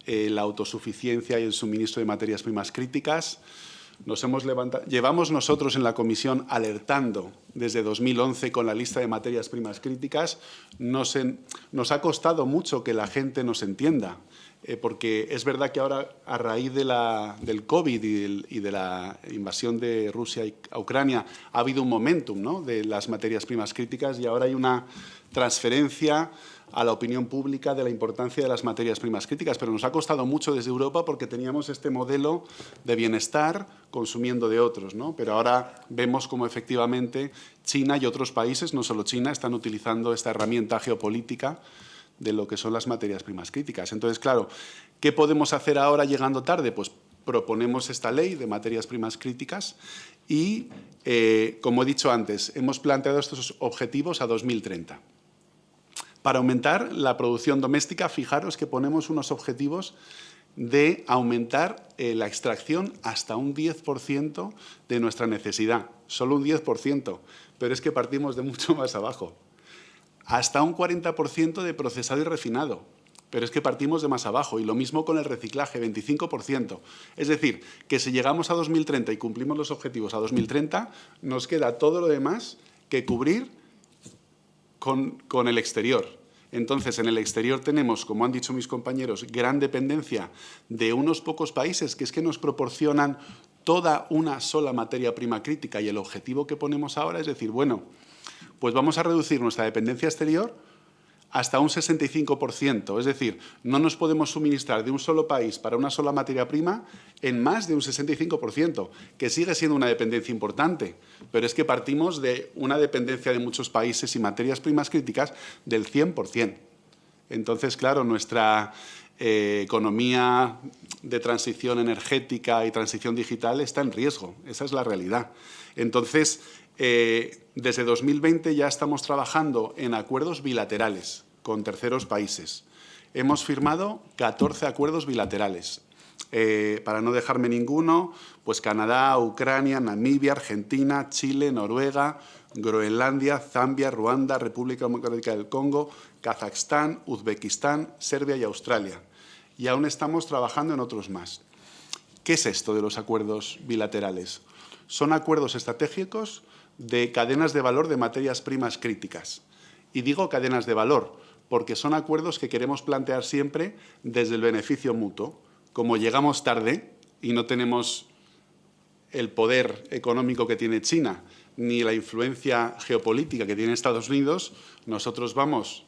la autosuficiencia y el suministro de materias primas críticas. Llevamos nosotros en la Comisión alertando desde 2011 con la lista de materias primas críticas. Nos ha costado mucho que la gente nos entienda, porque es verdad que ahora, a raíz del COVID y de la invasión de Rusia a Ucrania, ha habido un momentum, ¿no?, de las materias primas críticas, y ahora hay una transferencia a la opinión pública de la importancia de las materias primas críticas, pero nos ha costado mucho desde Europa porque teníamos este modelo de bienestar consumiendo de otros, ¿no? Pero ahora vemos cómo efectivamente China y otros países, no solo China, están utilizando esta herramienta geopolítica de lo que son las materias primas críticas. Entonces, claro, ¿qué podemos hacer ahora llegando tarde? Pues proponemos esta ley de materias primas críticas y, como he dicho antes, hemos planteado estos objetivos a 2030. Para aumentar la producción doméstica, fijaros que ponemos unos objetivos de aumentar la extracción hasta un 10% de nuestra necesidad. Solo un 10%, pero es que partimos de mucho más abajo. Hasta un 40% de procesado y refinado, pero es que partimos de más abajo. Y lo mismo con el reciclaje, 25%. Es decir, que si llegamos a 2030 y cumplimos los objetivos a 2030, nos queda todo lo demás que cubrir con el exterior. Entonces, en el exterior tenemos, como han dicho mis compañeros, gran dependencia de unos pocos países que es que nos proporcionan toda una sola materia prima crítica, y el objetivo que ponemos ahora es decir, bueno, pues vamos a reducir nuestra dependencia exterior hasta un 65%. Es decir, no nos podemos suministrar de un solo país para una sola materia prima en más de un 65%, que sigue siendo una dependencia importante, pero es que partimos de una dependencia de muchos países y materias primas críticas del 100%. Entonces, claro, nuestra economía de transición energética y transición digital está en riesgo. Esa es la realidad. Entonces, desde 2020 ya estamos trabajando en acuerdos bilaterales con terceros países. Hemos firmado 14 acuerdos bilaterales. Para no dejarme ninguno, pues Canadá, Ucrania, Namibia, Argentina, Chile, Noruega, Groenlandia, Zambia, Ruanda, República Democrática del Congo, Kazajstán, Uzbekistán, Serbia y Australia. Y aún estamos trabajando en otros más. ¿Qué es esto de los acuerdos bilaterales? Son acuerdos estratégicos de cadenas de valor de materias primas críticas. Y digo cadenas de valor porque son acuerdos que queremos plantear siempre desde el beneficio mutuo. Como llegamos tarde y no tenemos el poder económico que tiene China ni la influencia geopolítica que tiene Estados Unidos, nosotros vamos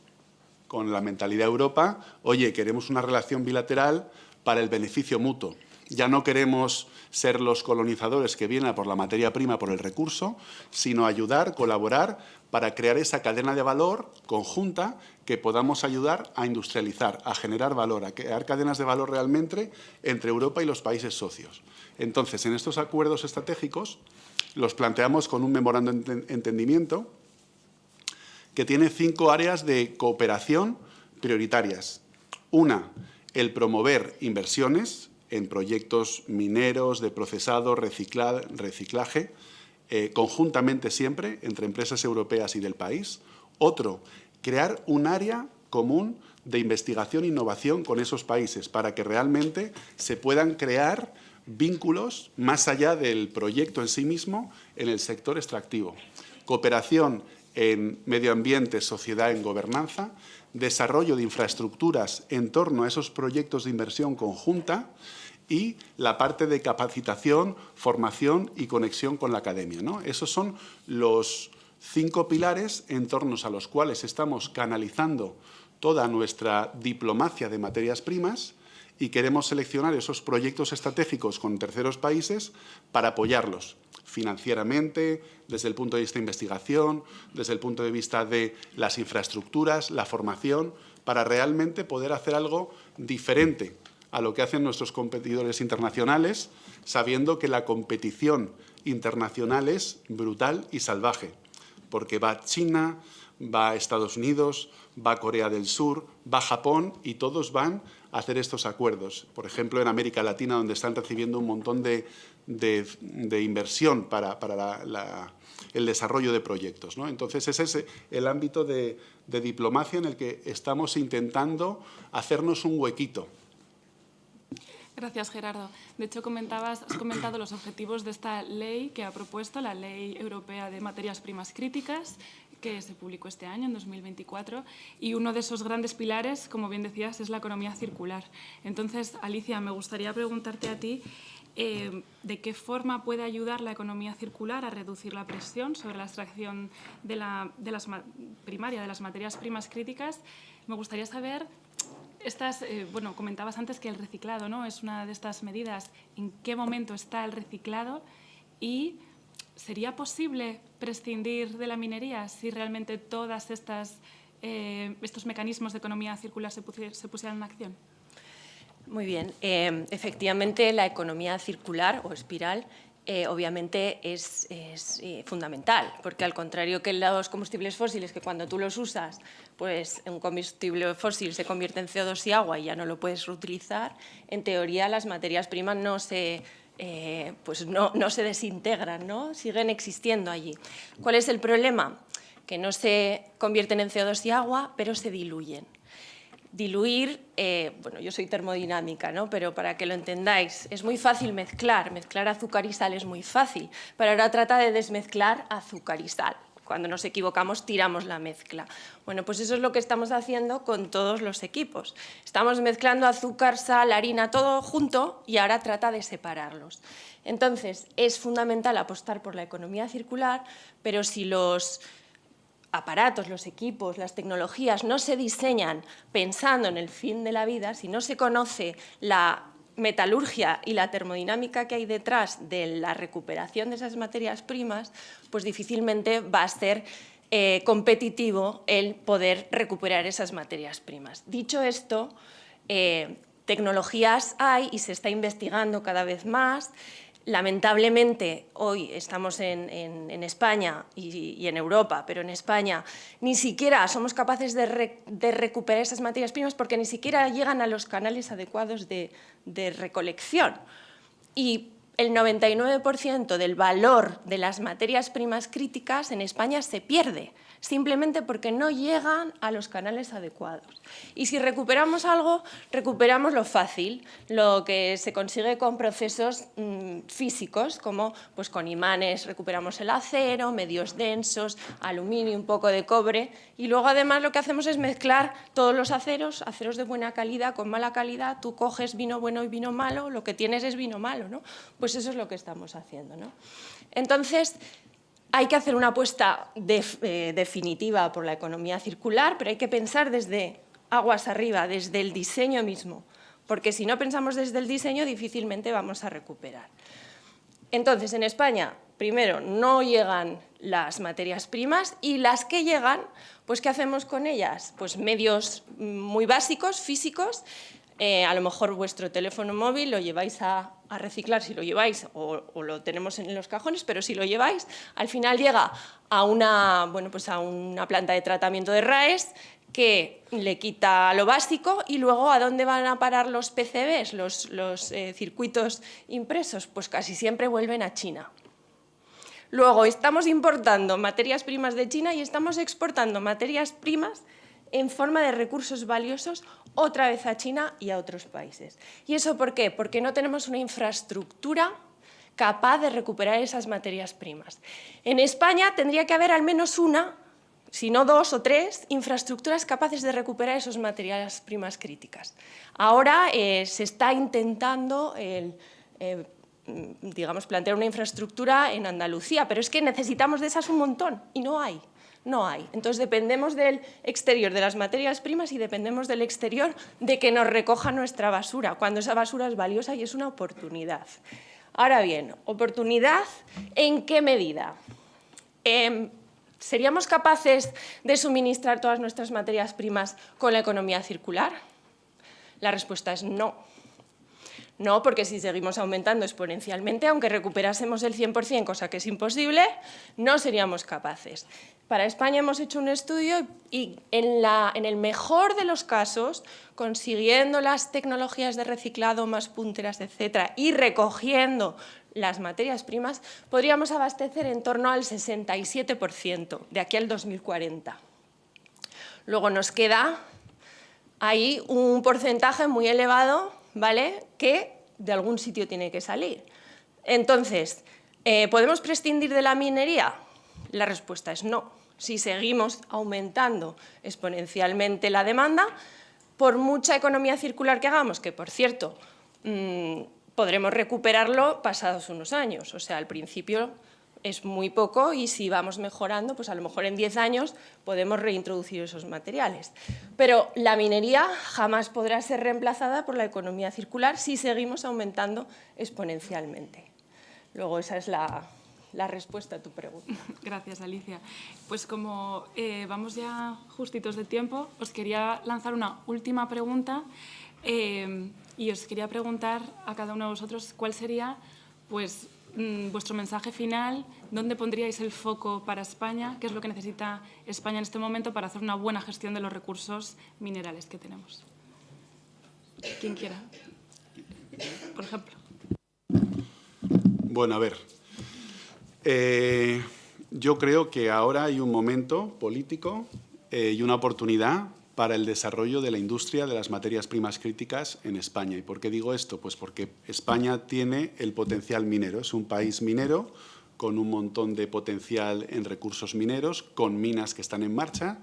con la mentalidad de Europa, oye, queremos una relación bilateral para el beneficio mutuo. Ya no queremos ser los colonizadores que vienen a por la materia prima, por el recurso, sino ayudar, colaborar para crear esa cadena de valor conjunta que podamos ayudar a industrializar, a generar valor, a crear cadenas de valor realmente entre Europa y los países socios. Entonces, en estos acuerdos estratégicos los planteamos con un memorando de entendimiento que tiene 5 áreas de cooperación prioritarias. Una, el promover inversiones en proyectos mineros, de procesado, reciclaje, conjuntamente siempre entre empresas europeas y del país. Otro, crear un área común de investigación e innovación con esos países para que realmente se puedan crear vínculos más allá del proyecto en sí mismo en el sector extractivo. Cooperación en medio ambiente, sociedad, en gobernanza, desarrollo de infraestructuras en torno a esos proyectos de inversión conjunta y la parte de capacitación, formación y conexión con la academia, ¿no? Esos son los 5 pilares en torno a los cuales estamos canalizando toda nuestra diplomacia de materias primas y queremos seleccionar esos proyectos estratégicos con terceros países para apoyarlos financieramente, desde el punto de vista de investigación, desde el punto de vista de las infraestructuras, la formación, para realmente poder hacer algo diferente a lo que hacen nuestros competidores internacionales, sabiendo que la competición internacional es brutal y salvaje, porque va China, va Estados Unidos, va Corea del Sur, va Japón y todos van a hacer estos acuerdos. Por ejemplo, en América Latina, donde están recibiendo un montón de inversión para el desarrollo de proyectos, ¿no? Entonces, ese es el ámbito de diplomacia en el que estamos intentando hacernos un huequito. Gracias, Gerardo. De hecho, has comentado los objetivos de esta ley que ha propuesto, la Ley Europea de Materias Primas Críticas, que se publicó este año, en 2024, y uno de esos grandes pilares, como bien decías, es la economía circular. Entonces, Alicia, me gustaría preguntarte a ti de qué forma puede ayudar la economía circular a reducir la presión sobre la extracción primaria de las materias primas críticas. Me gustaría saber, bueno, comentabas antes que el reciclado, ¿no?, es una de estas medidas. ¿En qué momento está el reciclado? Y ¿sería posible prescindir de la minería si realmente todos estos mecanismos de economía circular se pusieran en acción? Muy bien. Efectivamente, la economía circular o espiral obviamente es fundamental, porque al contrario que los combustibles fósiles, que cuando tú los usas, pues un combustible fósil se convierte en CO2 y agua y ya no lo puedes reutilizar, en teoría las materias primas no se desintegran, ¿no? Siguen existiendo allí. ¿Cuál es el problema? Que no se convierten en CO2 y agua, pero se diluyen. Diluir, bueno, yo soy termodinámica, ¿no?, pero para que lo entendáis, es muy fácil mezclar azúcar y sal es muy fácil, pero ahora trata de desmezclar azúcar y sal. Cuando nos equivocamos, tiramos la mezcla. Bueno, pues eso es lo que estamos haciendo con todos los equipos. Estamos mezclando azúcar, sal, harina, todo junto y ahora trata de separarlos. Entonces, es fundamental apostar por la economía circular, pero si los aparatos, los equipos, las tecnologías no se diseñan pensando en el fin de la vida, si no se conoce la metalurgia y la termodinámica que hay detrás de la recuperación de esas materias primas, pues difícilmente va a ser competitivo el poder recuperar esas materias primas. Dicho esto, tecnologías hay y se está investigando cada vez más. Lamentablemente, hoy estamos en España y en Europa, pero en España ni siquiera somos capaces de recuperar esas materias primas porque ni siquiera llegan a los canales adecuados de recolección. Y el 99% del valor de las materias primas críticas en España se pierde, simplemente porque no llegan a los canales adecuados. Y si recuperamos algo, recuperamos lo fácil, lo que se consigue con procesos físicos, como pues, con imanes recuperamos el acero, medios densos, aluminio, un poco de cobre, y luego además lo que hacemos es mezclar todos los aceros de buena calidad con mala calidad. Tú coges vino bueno y vino malo, lo que tienes es vino malo, ¿no? Pues eso es lo que estamos haciendo, ¿no? Entonces, hay que hacer una apuesta definitiva por la economía circular, pero hay que pensar desde aguas arriba, desde el diseño mismo, porque si no pensamos desde el diseño, difícilmente vamos a recuperar. Entonces, en España, primero, no llegan las materias primas y las que llegan, pues ¿qué hacemos con ellas? Pues medios muy básicos, físicos. A lo mejor vuestro teléfono móvil lo lleváis a reciclar, si lo lleváis, o lo tenemos en los cajones, pero si lo lleváis, al final llega a una planta de tratamiento de RAES que le quita lo básico y luego ¿a dónde van a parar los PCBs, los circuitos impresos? Pues casi siempre vuelven a China. Luego estamos importando materias primas de China y estamos exportando materias primas en forma de recursos valiosos otra vez a China y a otros países. ¿Y eso por qué? Porque no tenemos una infraestructura capaz de recuperar esas materias primas. En España tendría que haber al menos una, si no dos o tres, infraestructuras capaces de recuperar esas materias primas críticas. Ahora se está intentando plantear una infraestructura en Andalucía, pero es que necesitamos de esas un montón y no hay. No hay. Entonces dependemos del exterior de las materias primas y dependemos del exterior de que nos recoja nuestra basura, cuando esa basura es valiosa y es una oportunidad. Ahora bien, ¿oportunidad en qué medida? ¿Seríamos capaces de suministrar todas nuestras materias primas con la economía circular? La respuesta es no. No, porque si seguimos aumentando exponencialmente, aunque recuperásemos el 100%, cosa que es imposible, no seríamos capaces. Para España hemos hecho un estudio y en el mejor de los casos, consiguiendo las tecnologías de reciclado más punteras, etcétera, y recogiendo las materias primas, podríamos abastecer en torno al 67% de aquí al 2040. Luego nos queda ahí un porcentaje muy elevado, ¿vale?, que de algún sitio tiene que salir. Entonces, ¿podemos prescindir de la minería? La respuesta es no. Si seguimos aumentando exponencialmente la demanda, por mucha economía circular que hagamos, que por cierto, podremos recuperarlo pasados unos años. O sea, al principio es muy poco y si vamos mejorando, pues a lo mejor en 10 años podemos reintroducir esos materiales. Pero la minería jamás podrá ser reemplazada por la economía circular si seguimos aumentando exponencialmente. Luego esa es la respuesta a tu pregunta. Gracias, Alicia. Pues como vamos ya justitos de tiempo, os quería lanzar una última pregunta y os quería preguntar a cada uno de vosotros cuál sería pues, vuestro mensaje final, dónde pondríais el foco para España, qué es lo que necesita España en este momento para hacer una buena gestión de los recursos minerales que tenemos. ¿Quién quiera? Por ejemplo. Bueno, a ver. Yo creo que ahora hay un momento político y una oportunidad para el desarrollo de la industria de las materias primas críticas en España. ¿Y por qué digo esto? Pues porque España tiene el potencial minero. Es un país minero con un montón de potencial en recursos mineros, con minas que están en marcha,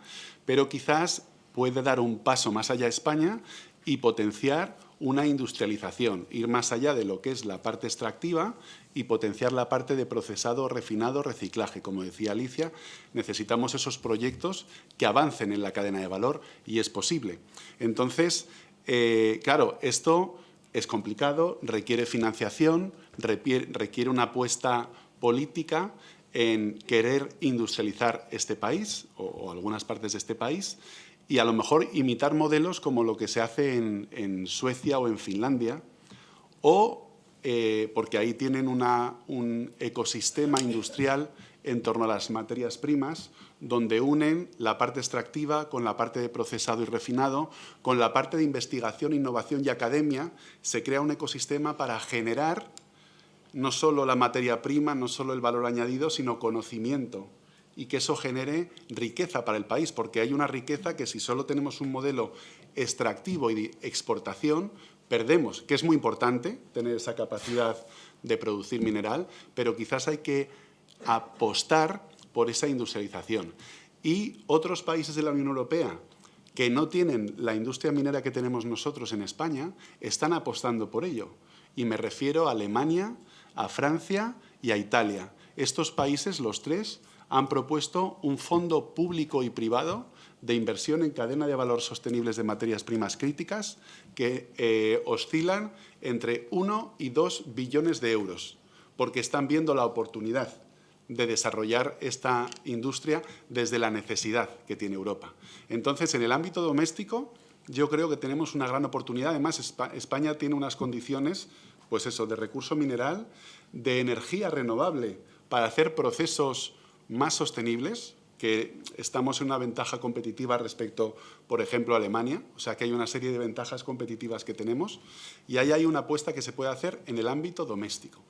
pero quizás puede dar un paso más allá España y potenciar una industrialización, ir más allá de lo que es la parte extractiva y potenciar la parte de procesado, refinado, reciclaje. Como decía Alicia, necesitamos esos proyectos que avancen en la cadena de valor y es posible. Entonces, claro, esto es complicado, requiere financiación, requiere una apuesta política en querer industrializar este país o algunas partes de este país y a lo mejor imitar modelos como lo que se hace en Suecia o en Finlandia, o porque ahí tienen un ecosistema industrial en torno a las materias primas, donde unen la parte extractiva con la parte de procesado y refinado, con la parte de investigación, innovación y academia, se crea un ecosistema para generar no solo la materia prima, no solo el valor añadido, sino conocimiento, y que eso genere riqueza para el país, porque hay una riqueza que si solo tenemos un modelo extractivo y de exportación, perdemos, que es muy importante tener esa capacidad de producir mineral, pero quizás hay que apostar por esa industrialización. Y otros países de la Unión Europea que no tienen la industria minera que tenemos nosotros en España, están apostando por ello. Y me refiero a Alemania, a Francia y a Italia. Estos países, los tres, han propuesto un fondo público y privado de inversión en cadena de valor sostenibles de materias primas críticas que oscilan entre 1 y 2 billones de euros, porque están viendo la oportunidad de desarrollar esta industria desde la necesidad que tiene Europa. Entonces, en el ámbito doméstico, yo creo que tenemos una gran oportunidad. Además, España tiene unas condiciones, pues eso, de recurso mineral, de energía renovable, para hacer procesos más sostenibles, que estamos en una ventaja competitiva respecto, por ejemplo, a Alemania. O sea, que hay una serie de ventajas competitivas que tenemos y ahí hay una apuesta que se puede hacer en el ámbito doméstico.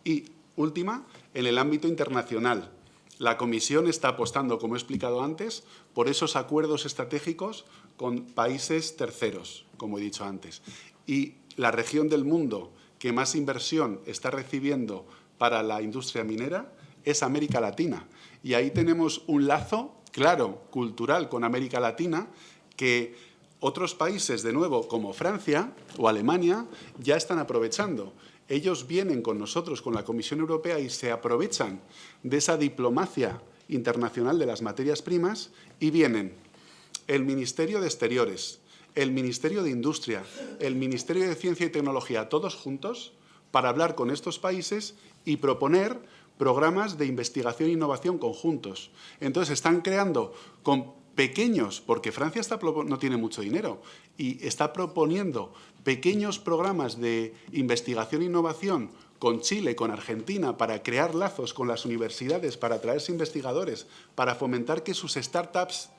Y, última, en el ámbito internacional. La Comisión está apostando, como he explicado antes, por esos acuerdos estratégicos con países terceros, como he dicho antes. Y la región del mundo que más inversión está recibiendo para la industria minera es América Latina. Y ahí tenemos un lazo claro, cultural, con América Latina, que otros países, de nuevo, como Francia o Alemania, ya están aprovechando. Ellos vienen con nosotros, con la Comisión Europea, y se aprovechan de esa diplomacia internacional de las materias primas y vienen el Ministerio de Exteriores, el Ministerio de Industria, el Ministerio de Ciencia y Tecnología, todos juntos, para hablar con estos países y proponer programas de investigación e innovación conjuntos. Entonces, están creando con pequeños, porque Francia no tiene mucho dinero, y está proponiendo pequeños programas de investigación e innovación con Chile, con Argentina, para crear lazos con las universidades, para traerse investigadores, para fomentar que sus startups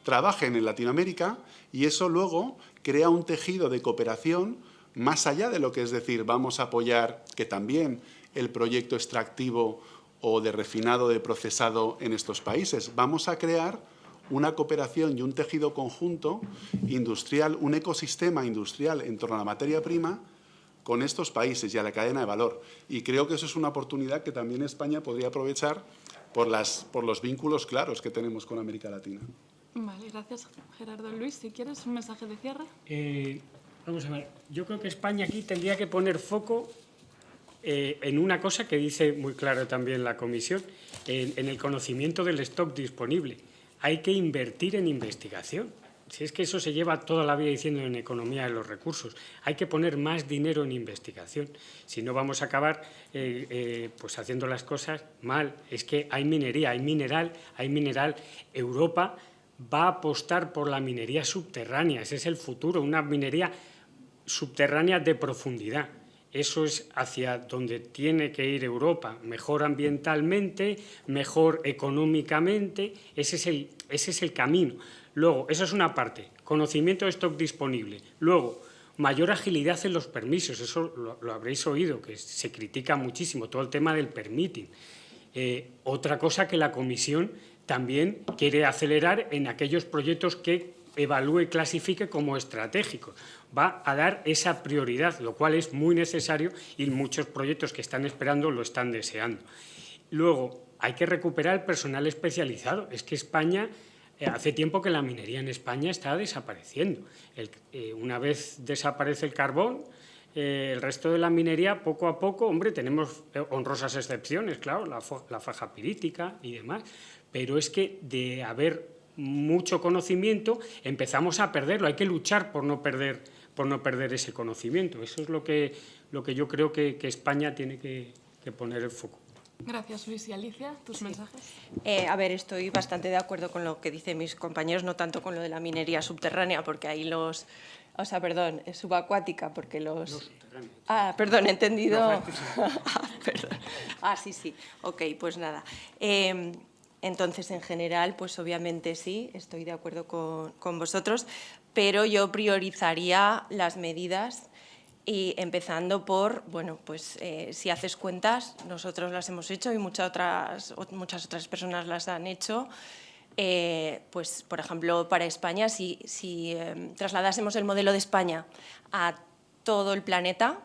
trabajen en Latinoamérica, y eso luego crea un tejido de cooperación más allá de lo que es decir, vamos a apoyar que también el proyecto extractivo o de refinado, de procesado en estos países. Vamos a crear una cooperación y un tejido conjunto industrial, un ecosistema industrial en torno a la materia prima con estos países y a la cadena de valor. Y creo que eso es una oportunidad que también España podría aprovechar por los vínculos claros que tenemos con América Latina. Vale, gracias, Gerardo. Luis, si quieres un mensaje de cierre. Vamos a ver, yo creo que España aquí tendría que poner foco en una cosa que dice muy claro también la Comisión, en el conocimiento del stock disponible. Hay que invertir en investigación. Si es que eso se lleva toda la vida diciendo en economía de los recursos, hay que poner más dinero en investigación. Si no, vamos a acabar pues haciendo las cosas mal. Es que hay minería, hay mineral. Europa va a apostar por la minería subterránea. Ese es el futuro, una minería subterránea de profundidad. Eso es hacia donde tiene que ir Europa, mejor ambientalmente, mejor económicamente. Ese es el camino. Luego, eso es una parte, conocimiento de stock disponible. Luego, mayor agilidad en los permisos, eso lo habréis oído, que se critica muchísimo, todo el tema del permitting. Otra cosa que la Comisión también quiere acelerar en aquellos proyectos que evalúe y clasifique como estratégicos. Va a dar esa prioridad, lo cual es muy necesario y muchos proyectos que están esperando lo están deseando. Luego, hay que recuperar el personal especializado. Es que España... hace tiempo que la minería en España está desapareciendo. Una vez desaparece el carbón, el resto de la minería, poco a poco, hombre, tenemos honrosas excepciones, claro, la faja pirítica y demás, pero es que de haber mucho conocimiento empezamos a perderlo. Hay que luchar por no perder ese conocimiento. Eso es lo que yo creo que España tiene que poner el foco. Gracias, Luis. Y Alicia, tus mensajes. A ver, estoy bastante de acuerdo con lo que dicen mis compañeros, no tanto con lo de la minería subterránea, porque ahí subacuática, porque los... perdón, he entendido... perdón. Sí, ok, pues nada. Entonces, en general, pues obviamente sí, estoy de acuerdo con vosotros, pero yo priorizaría las medidas. Y empezando por, bueno, pues si haces cuentas, nosotros las hemos hecho y muchas otras personas las han hecho. Pues, por ejemplo, para España, si trasladásemos el modelo de España a todo el planeta,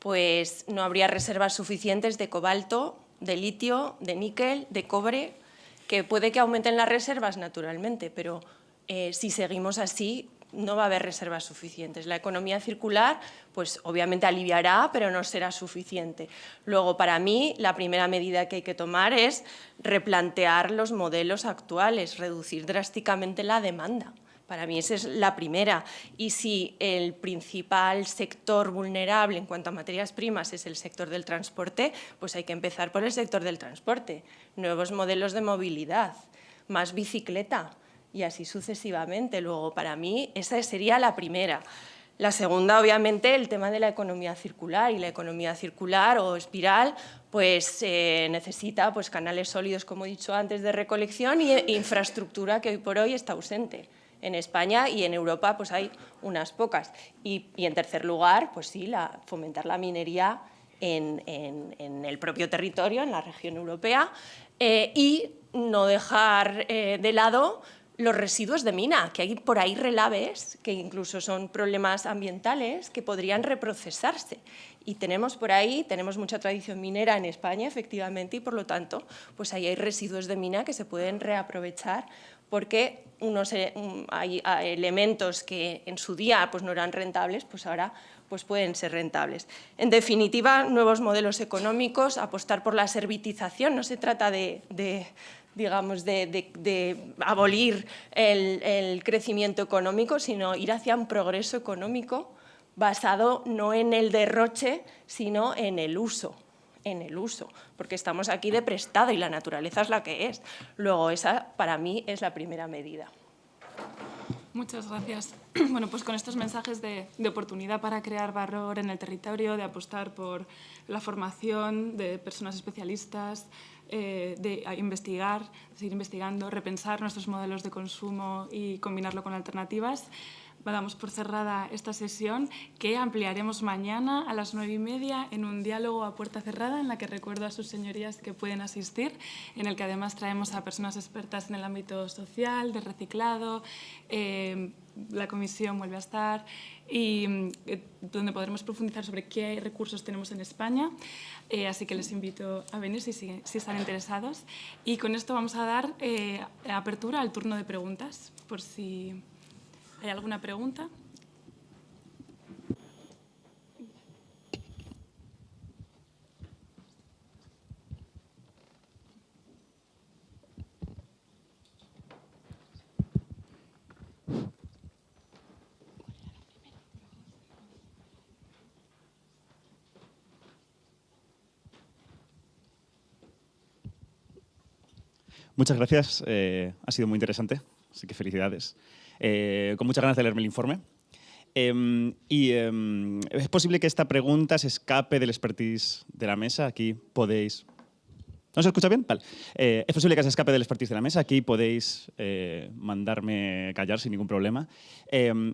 pues no habría reservas suficientes de cobalto, de litio, de níquel, de cobre, que puede que aumenten las reservas naturalmente, pero si seguimos así, no va a haber reservas suficientes. La economía circular, pues obviamente aliviará, pero no será suficiente. Luego, para mí, la primera medida que hay que tomar es replantear los modelos actuales, reducir drásticamente la demanda. Para mí esa es la primera. Y si el principal sector vulnerable en cuanto a materias primas es el sector del transporte, pues hay que empezar por el sector del transporte. Nuevos modelos de movilidad, más bicicleta, y así sucesivamente. Luego, para mí, esa sería la primera. La segunda, obviamente, el tema de la economía circular. Y la economía circular o espiral pues, necesita pues, canales sólidos, como he dicho antes, de recolección e infraestructura que hoy por hoy está ausente. En España y en Europa pues, hay unas pocas. Y en tercer lugar, pues sí, fomentar la minería en el propio territorio, en la región europea, y no dejar de lado los residuos de mina, que hay por ahí relaves, que incluso son problemas ambientales, que podrían reprocesarse. Y tenemos por ahí, tenemos mucha tradición minera en España, efectivamente, y por lo tanto, pues ahí hay residuos de mina que se pueden reaprovechar, porque hay elementos que en su día pues, no eran rentables, pues ahora pues pueden ser rentables. En definitiva, nuevos modelos económicos, apostar por la servitización. No se trata de abolir el crecimiento económico, sino ir hacia un progreso económico basado no en el derroche, sino en el uso, porque estamos aquí de prestado y la naturaleza es la que es. Luego, esa para mí es la primera medida. Muchas gracias. Bueno, pues con estos mensajes de oportunidad para crear valor en el territorio, de apostar por la formación de personas especialistas, de seguir investigando, repensar nuestros modelos de consumo y combinarlo con alternativas, damos por cerrada esta sesión, que ampliaremos mañana a las 9:30 en un diálogo a puerta cerrada, en la que recuerdo a sus señorías que pueden asistir, en el que además traemos a personas expertas en el ámbito social, de reciclado, la comisión vuelve a estar, y donde podremos profundizar sobre qué recursos tenemos en España. Así que les invito a venir si están interesados. Y con esto vamos a dar apertura al turno de preguntas, por si hay alguna pregunta. Muchas gracias, ha sido muy interesante, así que felicidades. Con muchas ganas de leerme el informe. Es posible que esta pregunta se escape del expertise de la mesa. Aquí podéis... ¿No se escucha bien? Vale. Es posible que se escape del expertise de la mesa. Aquí podéis mandarme callar sin ningún problema.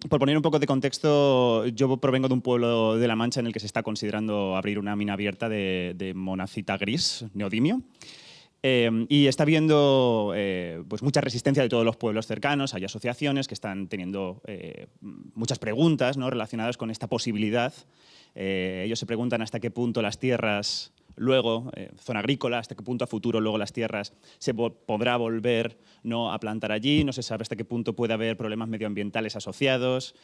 Por poner un poco de contexto, yo provengo de un pueblo de La Mancha en el que se está considerando abrir una mina abierta de monacita gris, neodimio. Y está habiendo pues mucha resistencia de todos los pueblos cercanos. Hay asociaciones que están teniendo muchas preguntas, ¿no?, relacionadas con esta posibilidad. Ellos se preguntan hasta qué punto las tierras, luego, zona agrícola, hasta qué punto a futuro luego las tierras se podrá volver, ¿no?, a plantar allí. No se sabe hasta qué punto puede haber problemas medioambientales asociados,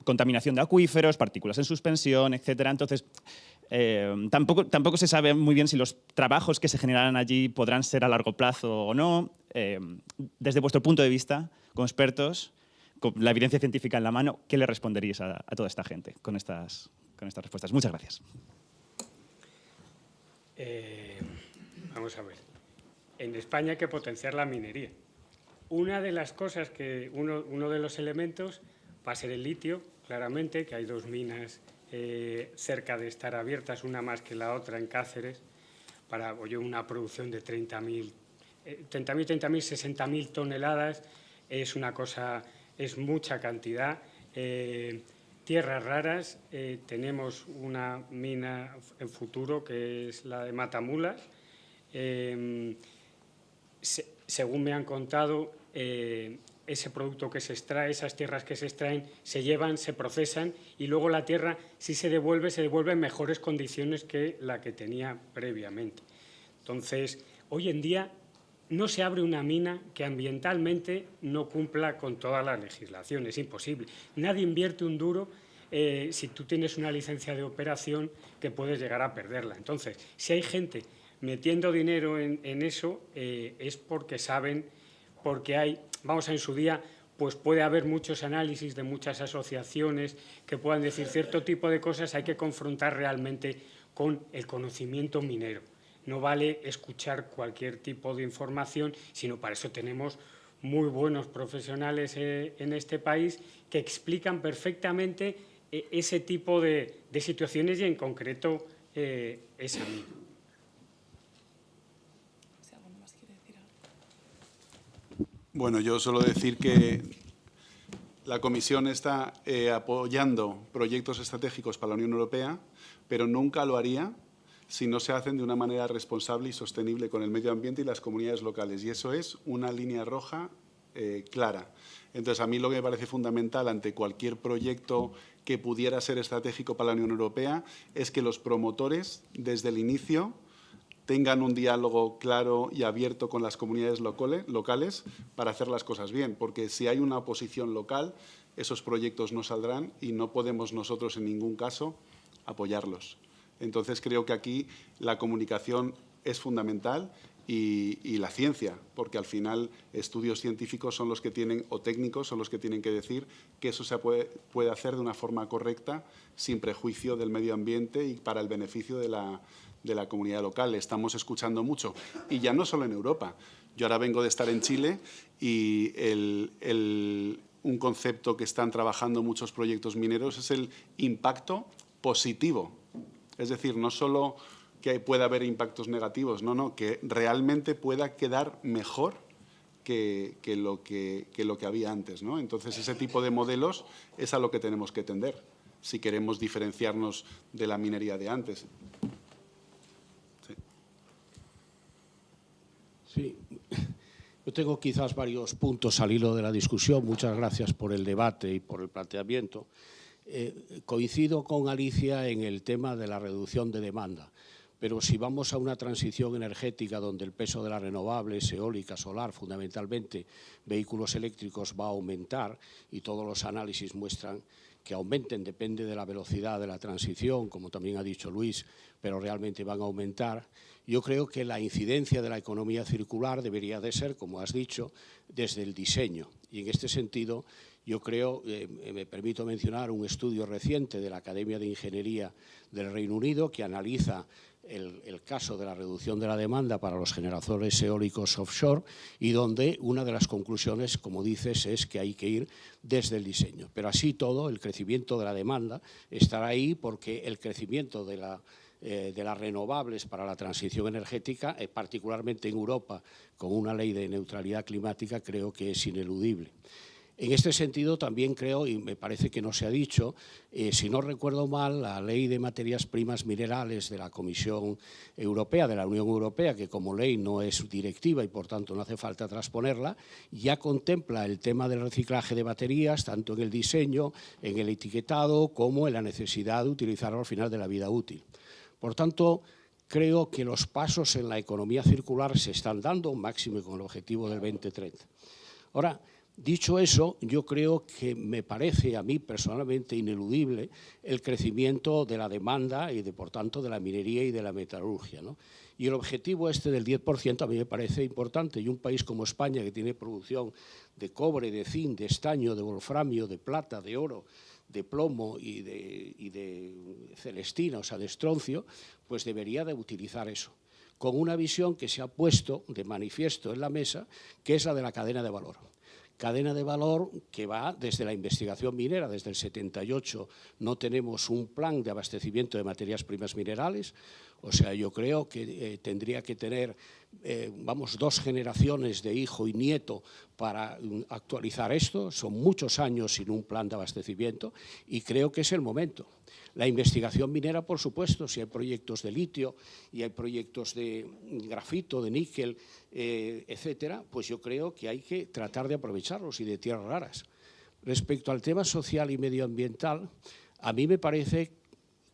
contaminación de acuíferos, partículas en suspensión, etc. Entonces, tampoco se sabe muy bien si los trabajos que se generarán allí podrán ser a largo plazo o no. Desde vuestro punto de vista, como expertos, con la evidencia científica en la mano, ¿qué le responderíais a toda esta gente con estas respuestas? Muchas gracias. Vamos a ver. En España hay que potenciar la minería. Una de las cosas que, uno de los elementos va a ser el litio, claramente, que hay 2 minas cerca de estar abiertas, una más que la otra en Cáceres, para una producción de 30.000, 60.000 toneladas. Es una cosa, es mucha cantidad. Tierras raras, tenemos una mina en futuro que es la de Matamulas. Según me han contado, ese producto que se extrae, esas tierras que se extraen, se llevan, se procesan y luego la tierra, si se devuelve en mejores condiciones que la que tenía previamente. Entonces, hoy en día no se abre una mina que ambientalmente no cumpla con toda la legislación, es imposible. Nadie invierte un duro si tú tienes una licencia de operación que puedes llegar a perderla. Entonces, si hay gente metiendo dinero en eso, es porque saben, porque hay, en su día, pues puede haber muchos análisis de muchas asociaciones que puedan decir cierto tipo de cosas, hay que confrontar realmente con el conocimiento minero. No vale escuchar cualquier tipo de información, sino para eso tenemos muy buenos profesionales en este país que explican perfectamente ese tipo de situaciones y en concreto esa mina. Bueno, yo suelo decir que la Comisión está apoyando proyectos estratégicos para la Unión Europea, pero nunca lo haría si no se hacen de una manera responsable y sostenible con el medio ambiente y las comunidades locales. Y eso es una línea roja clara. Entonces, a mí lo que me parece fundamental ante cualquier proyecto que pudiera ser estratégico para la Unión Europea es que los promotores, desde el inicio, tengan un diálogo claro y abierto con las comunidades locales para hacer las cosas bien, porque si hay una oposición local, esos proyectos no saldrán y no podemos nosotros en ningún caso apoyarlos. Entonces, creo que aquí la comunicación es fundamental y la ciencia, porque al final estudios científicos son los que tienen, o técnicos son los que tienen que decir que eso se puede hacer de una forma correcta, sin prejuicio del medio ambiente y para el beneficio de la comunidad local. Estamos escuchando mucho, y ya no solo en Europa. Yo ahora vengo de estar en Chile y un concepto que están trabajando muchos proyectos mineros es el impacto positivo. Es decir, no solo que pueda haber impactos negativos, no, que realmente pueda quedar mejor que lo que había antes, ¿no? Entonces, ese tipo de modelos es a lo que tenemos que tender si queremos diferenciarnos de la minería de antes. Sí. Yo tengo quizás varios puntos al hilo de la discusión. Muchas gracias por el debate y por el planteamiento. Coincido con Alicia en el tema de la reducción de demanda, pero si vamos a una transición energética donde el peso de las renovables, eólica, solar, fundamentalmente vehículos eléctricos, va a aumentar, y todos los análisis muestran que aumenten, depende de la velocidad de la transición, como también ha dicho Luis, pero realmente van a aumentar. Yo creo que la incidencia de la economía circular debería de ser, como has dicho, desde el diseño. Y en este sentido, yo creo, me permito mencionar un estudio reciente de la Academia de Ingeniería del Reino Unido que analiza el caso de la reducción de la demanda para los generadores eólicos offshore, y donde una de las conclusiones, como dices, es que hay que ir desde el diseño. Pero así todo, el crecimiento de la demanda estará ahí, porque el crecimiento de las renovables para la transición energética, particularmente en Europa, con una ley de neutralidad climática, creo que es ineludible. En este sentido, también creo, y me parece que no se ha dicho, si no recuerdo mal, la Ley de Materias Primas Minerales de la Comisión Europea, de la Unión Europea, que como ley no es directiva y por tanto no hace falta transponerla, ya contempla el tema del reciclaje de baterías, tanto en el diseño, en el etiquetado, como en la necesidad de utilizarlo al final de la vida útil. Por tanto, creo que los pasos en la economía circular se están dando, máximo con el objetivo del 2030. Ahora, dicho eso, yo creo que me parece a mí personalmente ineludible el crecimiento de la demanda y, por tanto, de la minería y de la metalurgia, ¿no? Y el objetivo este del 10% a mí me parece importante. Y un país como España, que tiene producción de cobre, de zinc, de estaño, de wolframio, de plata, de oro, de plomo y de celestina, o sea, de estroncio, pues debería de utilizar eso, con una visión que se ha puesto de manifiesto en la mesa, que es la de la cadena de valor. Cadena de valor que va desde la investigación minera. Desde el 78 no tenemos un plan de abastecimiento de materias primas minerales. O sea, yo creo que tendría que tener, 2 generaciones de hijo y nieto para actualizar esto. Son muchos años sin un plan de abastecimiento y creo que es el momento. La investigación minera, por supuesto, si hay proyectos de litio y hay proyectos de grafito, de níquel, etcétera, pues yo creo que hay que tratar de aprovecharlos, y de tierras raras. Respecto al tema social y medioambiental, a mí me parece,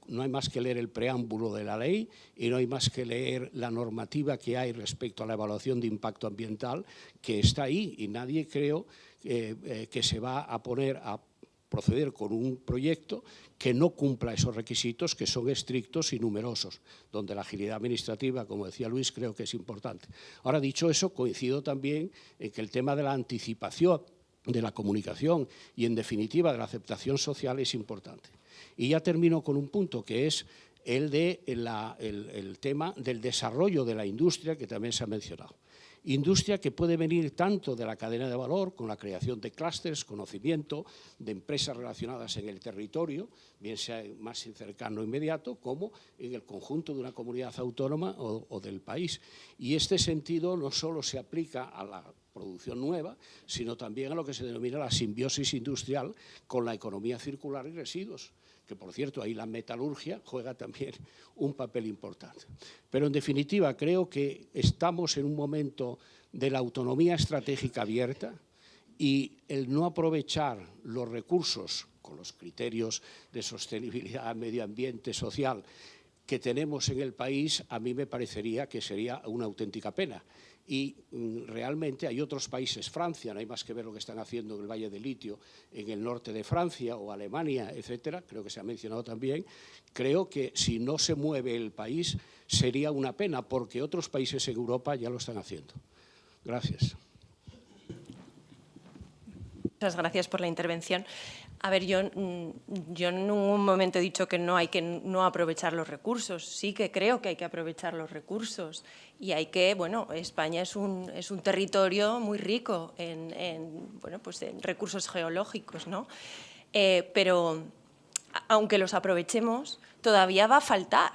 no hay más que leer el preámbulo de la ley y no hay más que leer la normativa que hay respecto a la evaluación de impacto ambiental, que está ahí, y nadie creo que se va a poner a proceder con un proyecto que no cumpla esos requisitos, que son estrictos y numerosos, donde la agilidad administrativa, como decía Luis, creo que es importante. Ahora, dicho eso, coincido también en que el tema de la anticipación, de la comunicación y, en definitiva, de la aceptación social es importante. Y ya termino con un punto, que es el tema del desarrollo de la industria, que también se ha mencionado. Industria que puede venir tanto de la cadena de valor, con la creación de clústeres, conocimiento, de empresas relacionadas en el territorio, bien sea más cercano o inmediato, como en el conjunto de una comunidad autónoma o del país. Y este sentido no solo se aplica a la producción nueva, sino también a lo que se denomina la simbiosis industrial con la economía circular y residuos, que, por cierto, ahí la metalurgia juega también un papel importante. Pero, en definitiva, creo que estamos en un momento de la autonomía estratégica abierta, y el no aprovechar los recursos con los criterios de sostenibilidad, medio ambiente, social, que tenemos en el país, a mí me parecería que sería una auténtica pena. Y realmente hay otros países, Francia, no hay más que ver lo que están haciendo en el Valle del Litio, en el norte de Francia, o Alemania, etcétera, creo que se ha mencionado también. Creo que si no se mueve el país sería una pena, porque otros países en Europa ya lo están haciendo. Gracias. Muchas gracias por la intervención. A ver, yo en ningún momento he dicho que no hay que no aprovechar los recursos. Sí que creo que hay que aprovechar los recursos, y hay que, bueno, España es un territorio muy rico en recursos geológicos, ¿no? Pero aunque los aprovechemos, todavía va a faltar.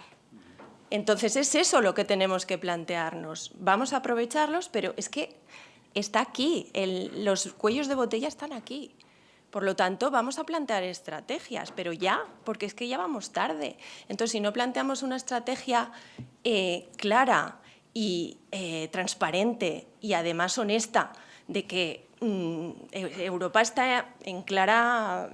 Entonces es eso lo que tenemos que plantearnos. Vamos a aprovecharlos, pero es que está aquí, los cuellos de botella están aquí. Por lo tanto, vamos a plantear estrategias, pero ya, porque es que ya vamos tarde. Entonces, si no planteamos una estrategia clara y transparente y además honesta de que Europa está en clara,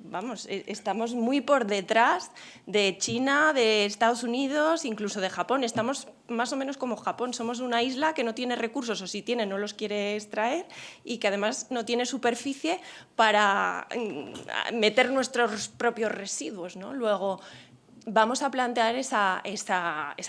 vamos, estamos muy por detrás de China, de Estados Unidos, incluso de Japón. Estamos más o menos como Japón, somos una isla que no tiene recursos, o si tiene no los quiere extraer, y que además no tiene superficie para meter nuestros propios residuos, ¿no? Luego, vamos a plantear esa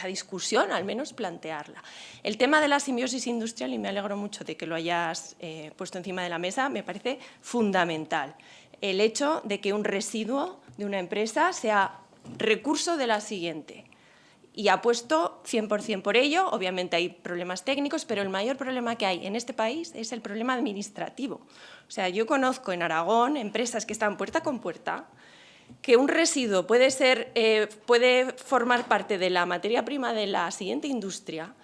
discusión, al menos plantearla. El tema de la simbiosis industrial, y me alegro mucho de que lo hayas puesto encima de la mesa, me parece fundamental. El hecho de que un residuo de una empresa sea recurso de la siguiente. Y apuesto 100% por ello. Obviamente hay problemas técnicos, pero el mayor problema que hay en este país es el problema administrativo. O sea, yo conozco en Aragón empresas que están puerta con puerta, que un residuo puede formar parte de la materia prima de la siguiente industria,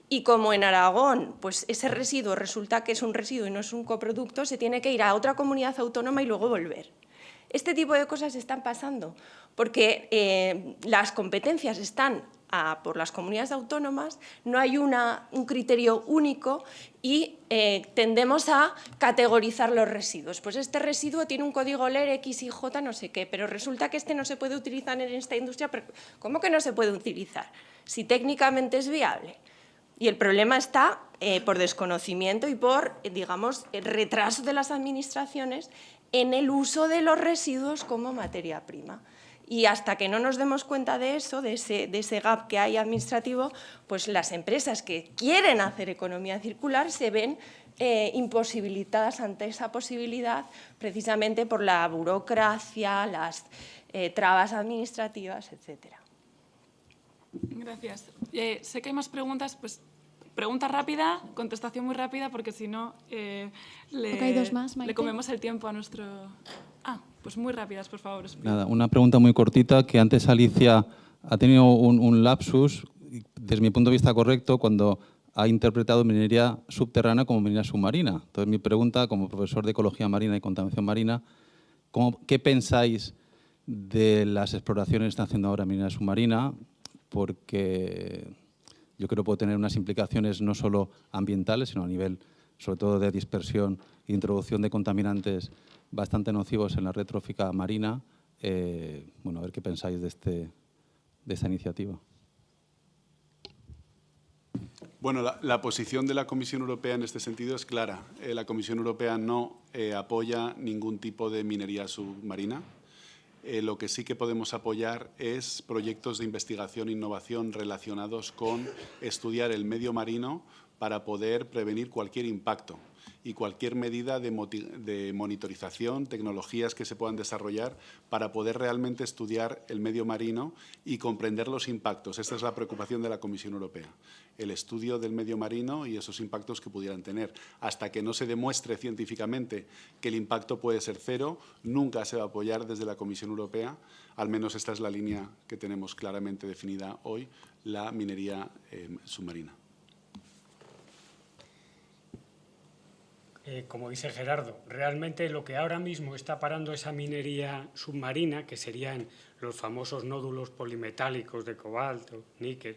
y como en Aragón pues ese residuo resulta que es un residuo y no es un coproducto, se tiene que ir a otra comunidad autónoma y luego volver. Este tipo de cosas están pasando porque las competencias están por las comunidades autónomas, no hay un criterio único y tendemos a categorizar los residuos. Pues este residuo tiene un código LER X y J no sé qué, pero resulta que este no se puede utilizar en esta industria. ¿Cómo que no se puede utilizar? Si técnicamente es viable. Y el problema está por desconocimiento y por, digamos, el retraso de las administraciones en el uso de los residuos como materia prima. Y hasta que no nos demos cuenta de eso, de ese gap que hay administrativo, pues las empresas que quieren hacer economía circular se ven imposibilitadas ante esa posibilidad, precisamente por la burocracia, las trabas administrativas, etcétera. Gracias. Sé que hay más preguntas, pues pregunta rápida, contestación muy rápida, porque si no hay dos más, Maite. le comemos el tiempo a nuestro... pues muy rápidas, por favor. Nada, una pregunta muy cortita, que antes Alicia ha tenido un lapsus, desde mi punto de vista correcto, cuando ha interpretado minería subterránea como minería submarina. Entonces, mi pregunta, como profesor de Ecología Marina y Contaminación Marina, ¿qué pensáis de las exploraciones que están haciendo ahora en minería submarina? Porque yo creo que puede tener unas implicaciones no solo ambientales, sino a nivel, sobre todo, de dispersión e introducción de contaminantes bastante nocivos en la red trófica marina. Bueno, a ver qué pensáis de esta iniciativa. Bueno, la posición de la Comisión Europea en este sentido es clara. La Comisión Europea no apoya ningún tipo de minería submarina. Lo que sí que podemos apoyar es proyectos de investigación e innovación relacionados con estudiar el medio marino para poder prevenir cualquier impacto y cualquier medida de monitorización, tecnologías que se puedan desarrollar para poder realmente estudiar el medio marino y comprender los impactos. Esta es la preocupación de la Comisión Europea, el estudio del medio marino y esos impactos que pudieran tener. Hasta que no se demuestre científicamente que el impacto puede ser cero, nunca se va a apoyar desde la Comisión Europea, al menos esta es la línea que tenemos claramente definida hoy, la minería submarina. Como dice Gerardo, realmente lo que ahora mismo está parando esa minería submarina, que serían los famosos nódulos polimetálicos de cobalto, níquel,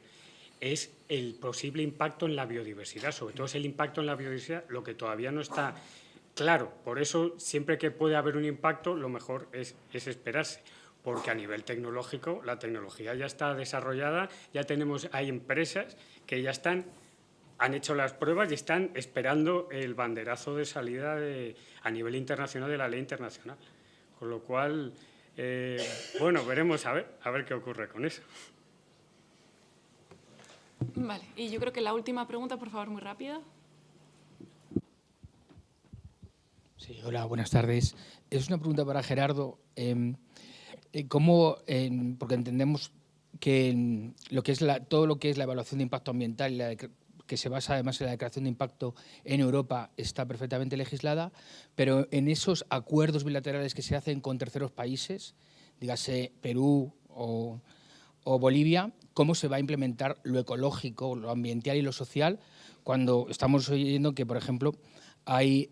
es el posible impacto en la biodiversidad. Sobre todo es el impacto en la biodiversidad lo que todavía no está claro. Por eso, siempre que puede haber un impacto, lo mejor es esperarse. Porque a nivel tecnológico, la tecnología ya está desarrollada, hay empresas que ya han hecho las pruebas y están esperando el banderazo de salida a nivel internacional de la ley internacional. Con lo cual, bueno, veremos a ver qué ocurre con eso. Vale, y yo creo que la última pregunta, por favor, muy rápida. Sí, hola, buenas tardes. Es una pregunta para Gerardo. Porque entendemos que todo lo que es la evaluación de impacto ambiental, que se basa además en la declaración de impacto en Europa, está perfectamente legislada, pero en esos acuerdos bilaterales que se hacen con terceros países, dígase Perú o Bolivia, cómo se va a implementar lo ecológico, lo ambiental y lo social, cuando estamos oyendo que, por ejemplo, hay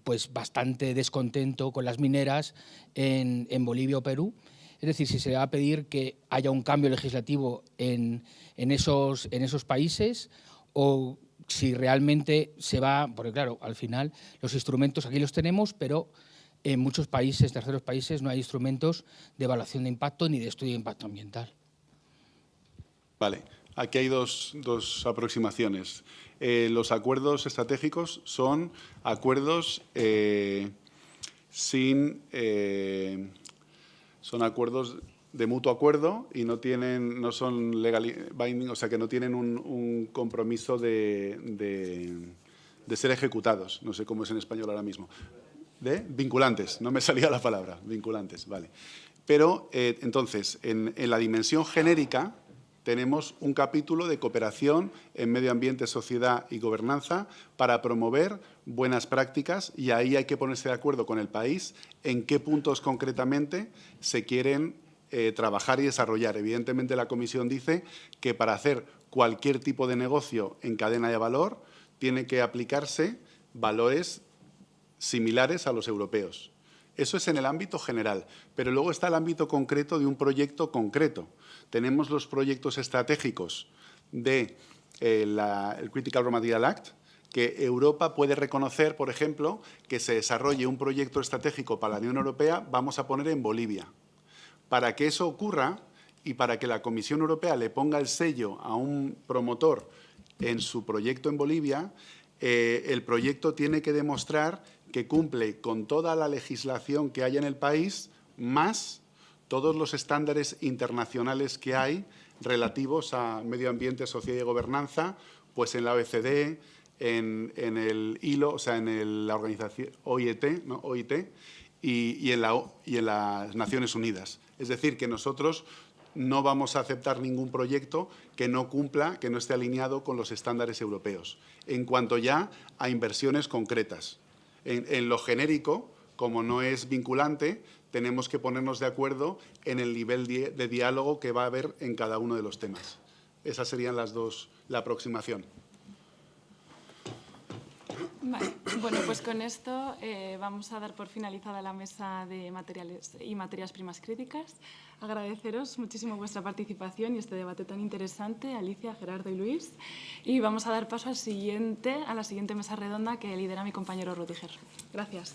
pues bastante descontento con las mineras en Bolivia o Perú. Es decir, si se va a pedir que haya un cambio legislativo en esos países, o si realmente se va, porque claro, al final los instrumentos aquí los tenemos, pero en muchos países, terceros países, no hay instrumentos de evaluación de impacto ni de estudio de impacto ambiental. Vale, aquí hay dos aproximaciones. Los acuerdos estratégicos son acuerdos son acuerdos de mutuo acuerdo y no son legal binding, o sea que no tienen un compromiso de ser ejecutados. No sé cómo es en español ahora mismo. ¿De? Vinculantes, no me salía la palabra, vinculantes, vale. Pero entonces, en la dimensión genérica tenemos un capítulo de cooperación en medio ambiente, sociedad y gobernanza para promover buenas prácticas, y ahí hay que ponerse de acuerdo con el país en qué puntos concretamente se quieren trabajar y desarrollar. Evidentemente, la Comisión dice que para hacer cualquier tipo de negocio en cadena de valor tiene que aplicarse valores similares a los europeos. Eso es en el ámbito general, pero luego está el ámbito concreto de un proyecto concreto. Tenemos los proyectos estratégicos de el Critical Raw Material Act, que Europa puede reconocer, por ejemplo, que se desarrolle un proyecto estratégico para la Unión Europea, vamos a poner en Bolivia. Para que eso ocurra y para que la Comisión Europea le ponga el sello a un promotor en su proyecto en Bolivia, el proyecto tiene que demostrar que cumple con toda la legislación que hay en el país, más todos los estándares internacionales que hay relativos a medio ambiente, sociedad y gobernanza, pues en la OECD, en el ILO, o sea, en la organización OIT, ¿no? OIT y en las Naciones Unidas. Es decir, que nosotros no vamos a aceptar ningún proyecto que no cumpla, que no esté alineado con los estándares europeos. En cuanto ya a inversiones concretas. En lo genérico, como no es vinculante, tenemos que ponernos de acuerdo en el nivel de diálogo que va a haber en cada uno de los temas. Esas serían la aproximación. Vale. Bueno, pues con esto vamos a dar por finalizada la mesa de materiales y materias primas críticas. Agradeceros muchísimo vuestra participación y este debate tan interesante, Alicia, Gerardo y Luis. Y vamos a dar paso a la siguiente mesa redonda que lidera mi compañero Rudiger. Gracias.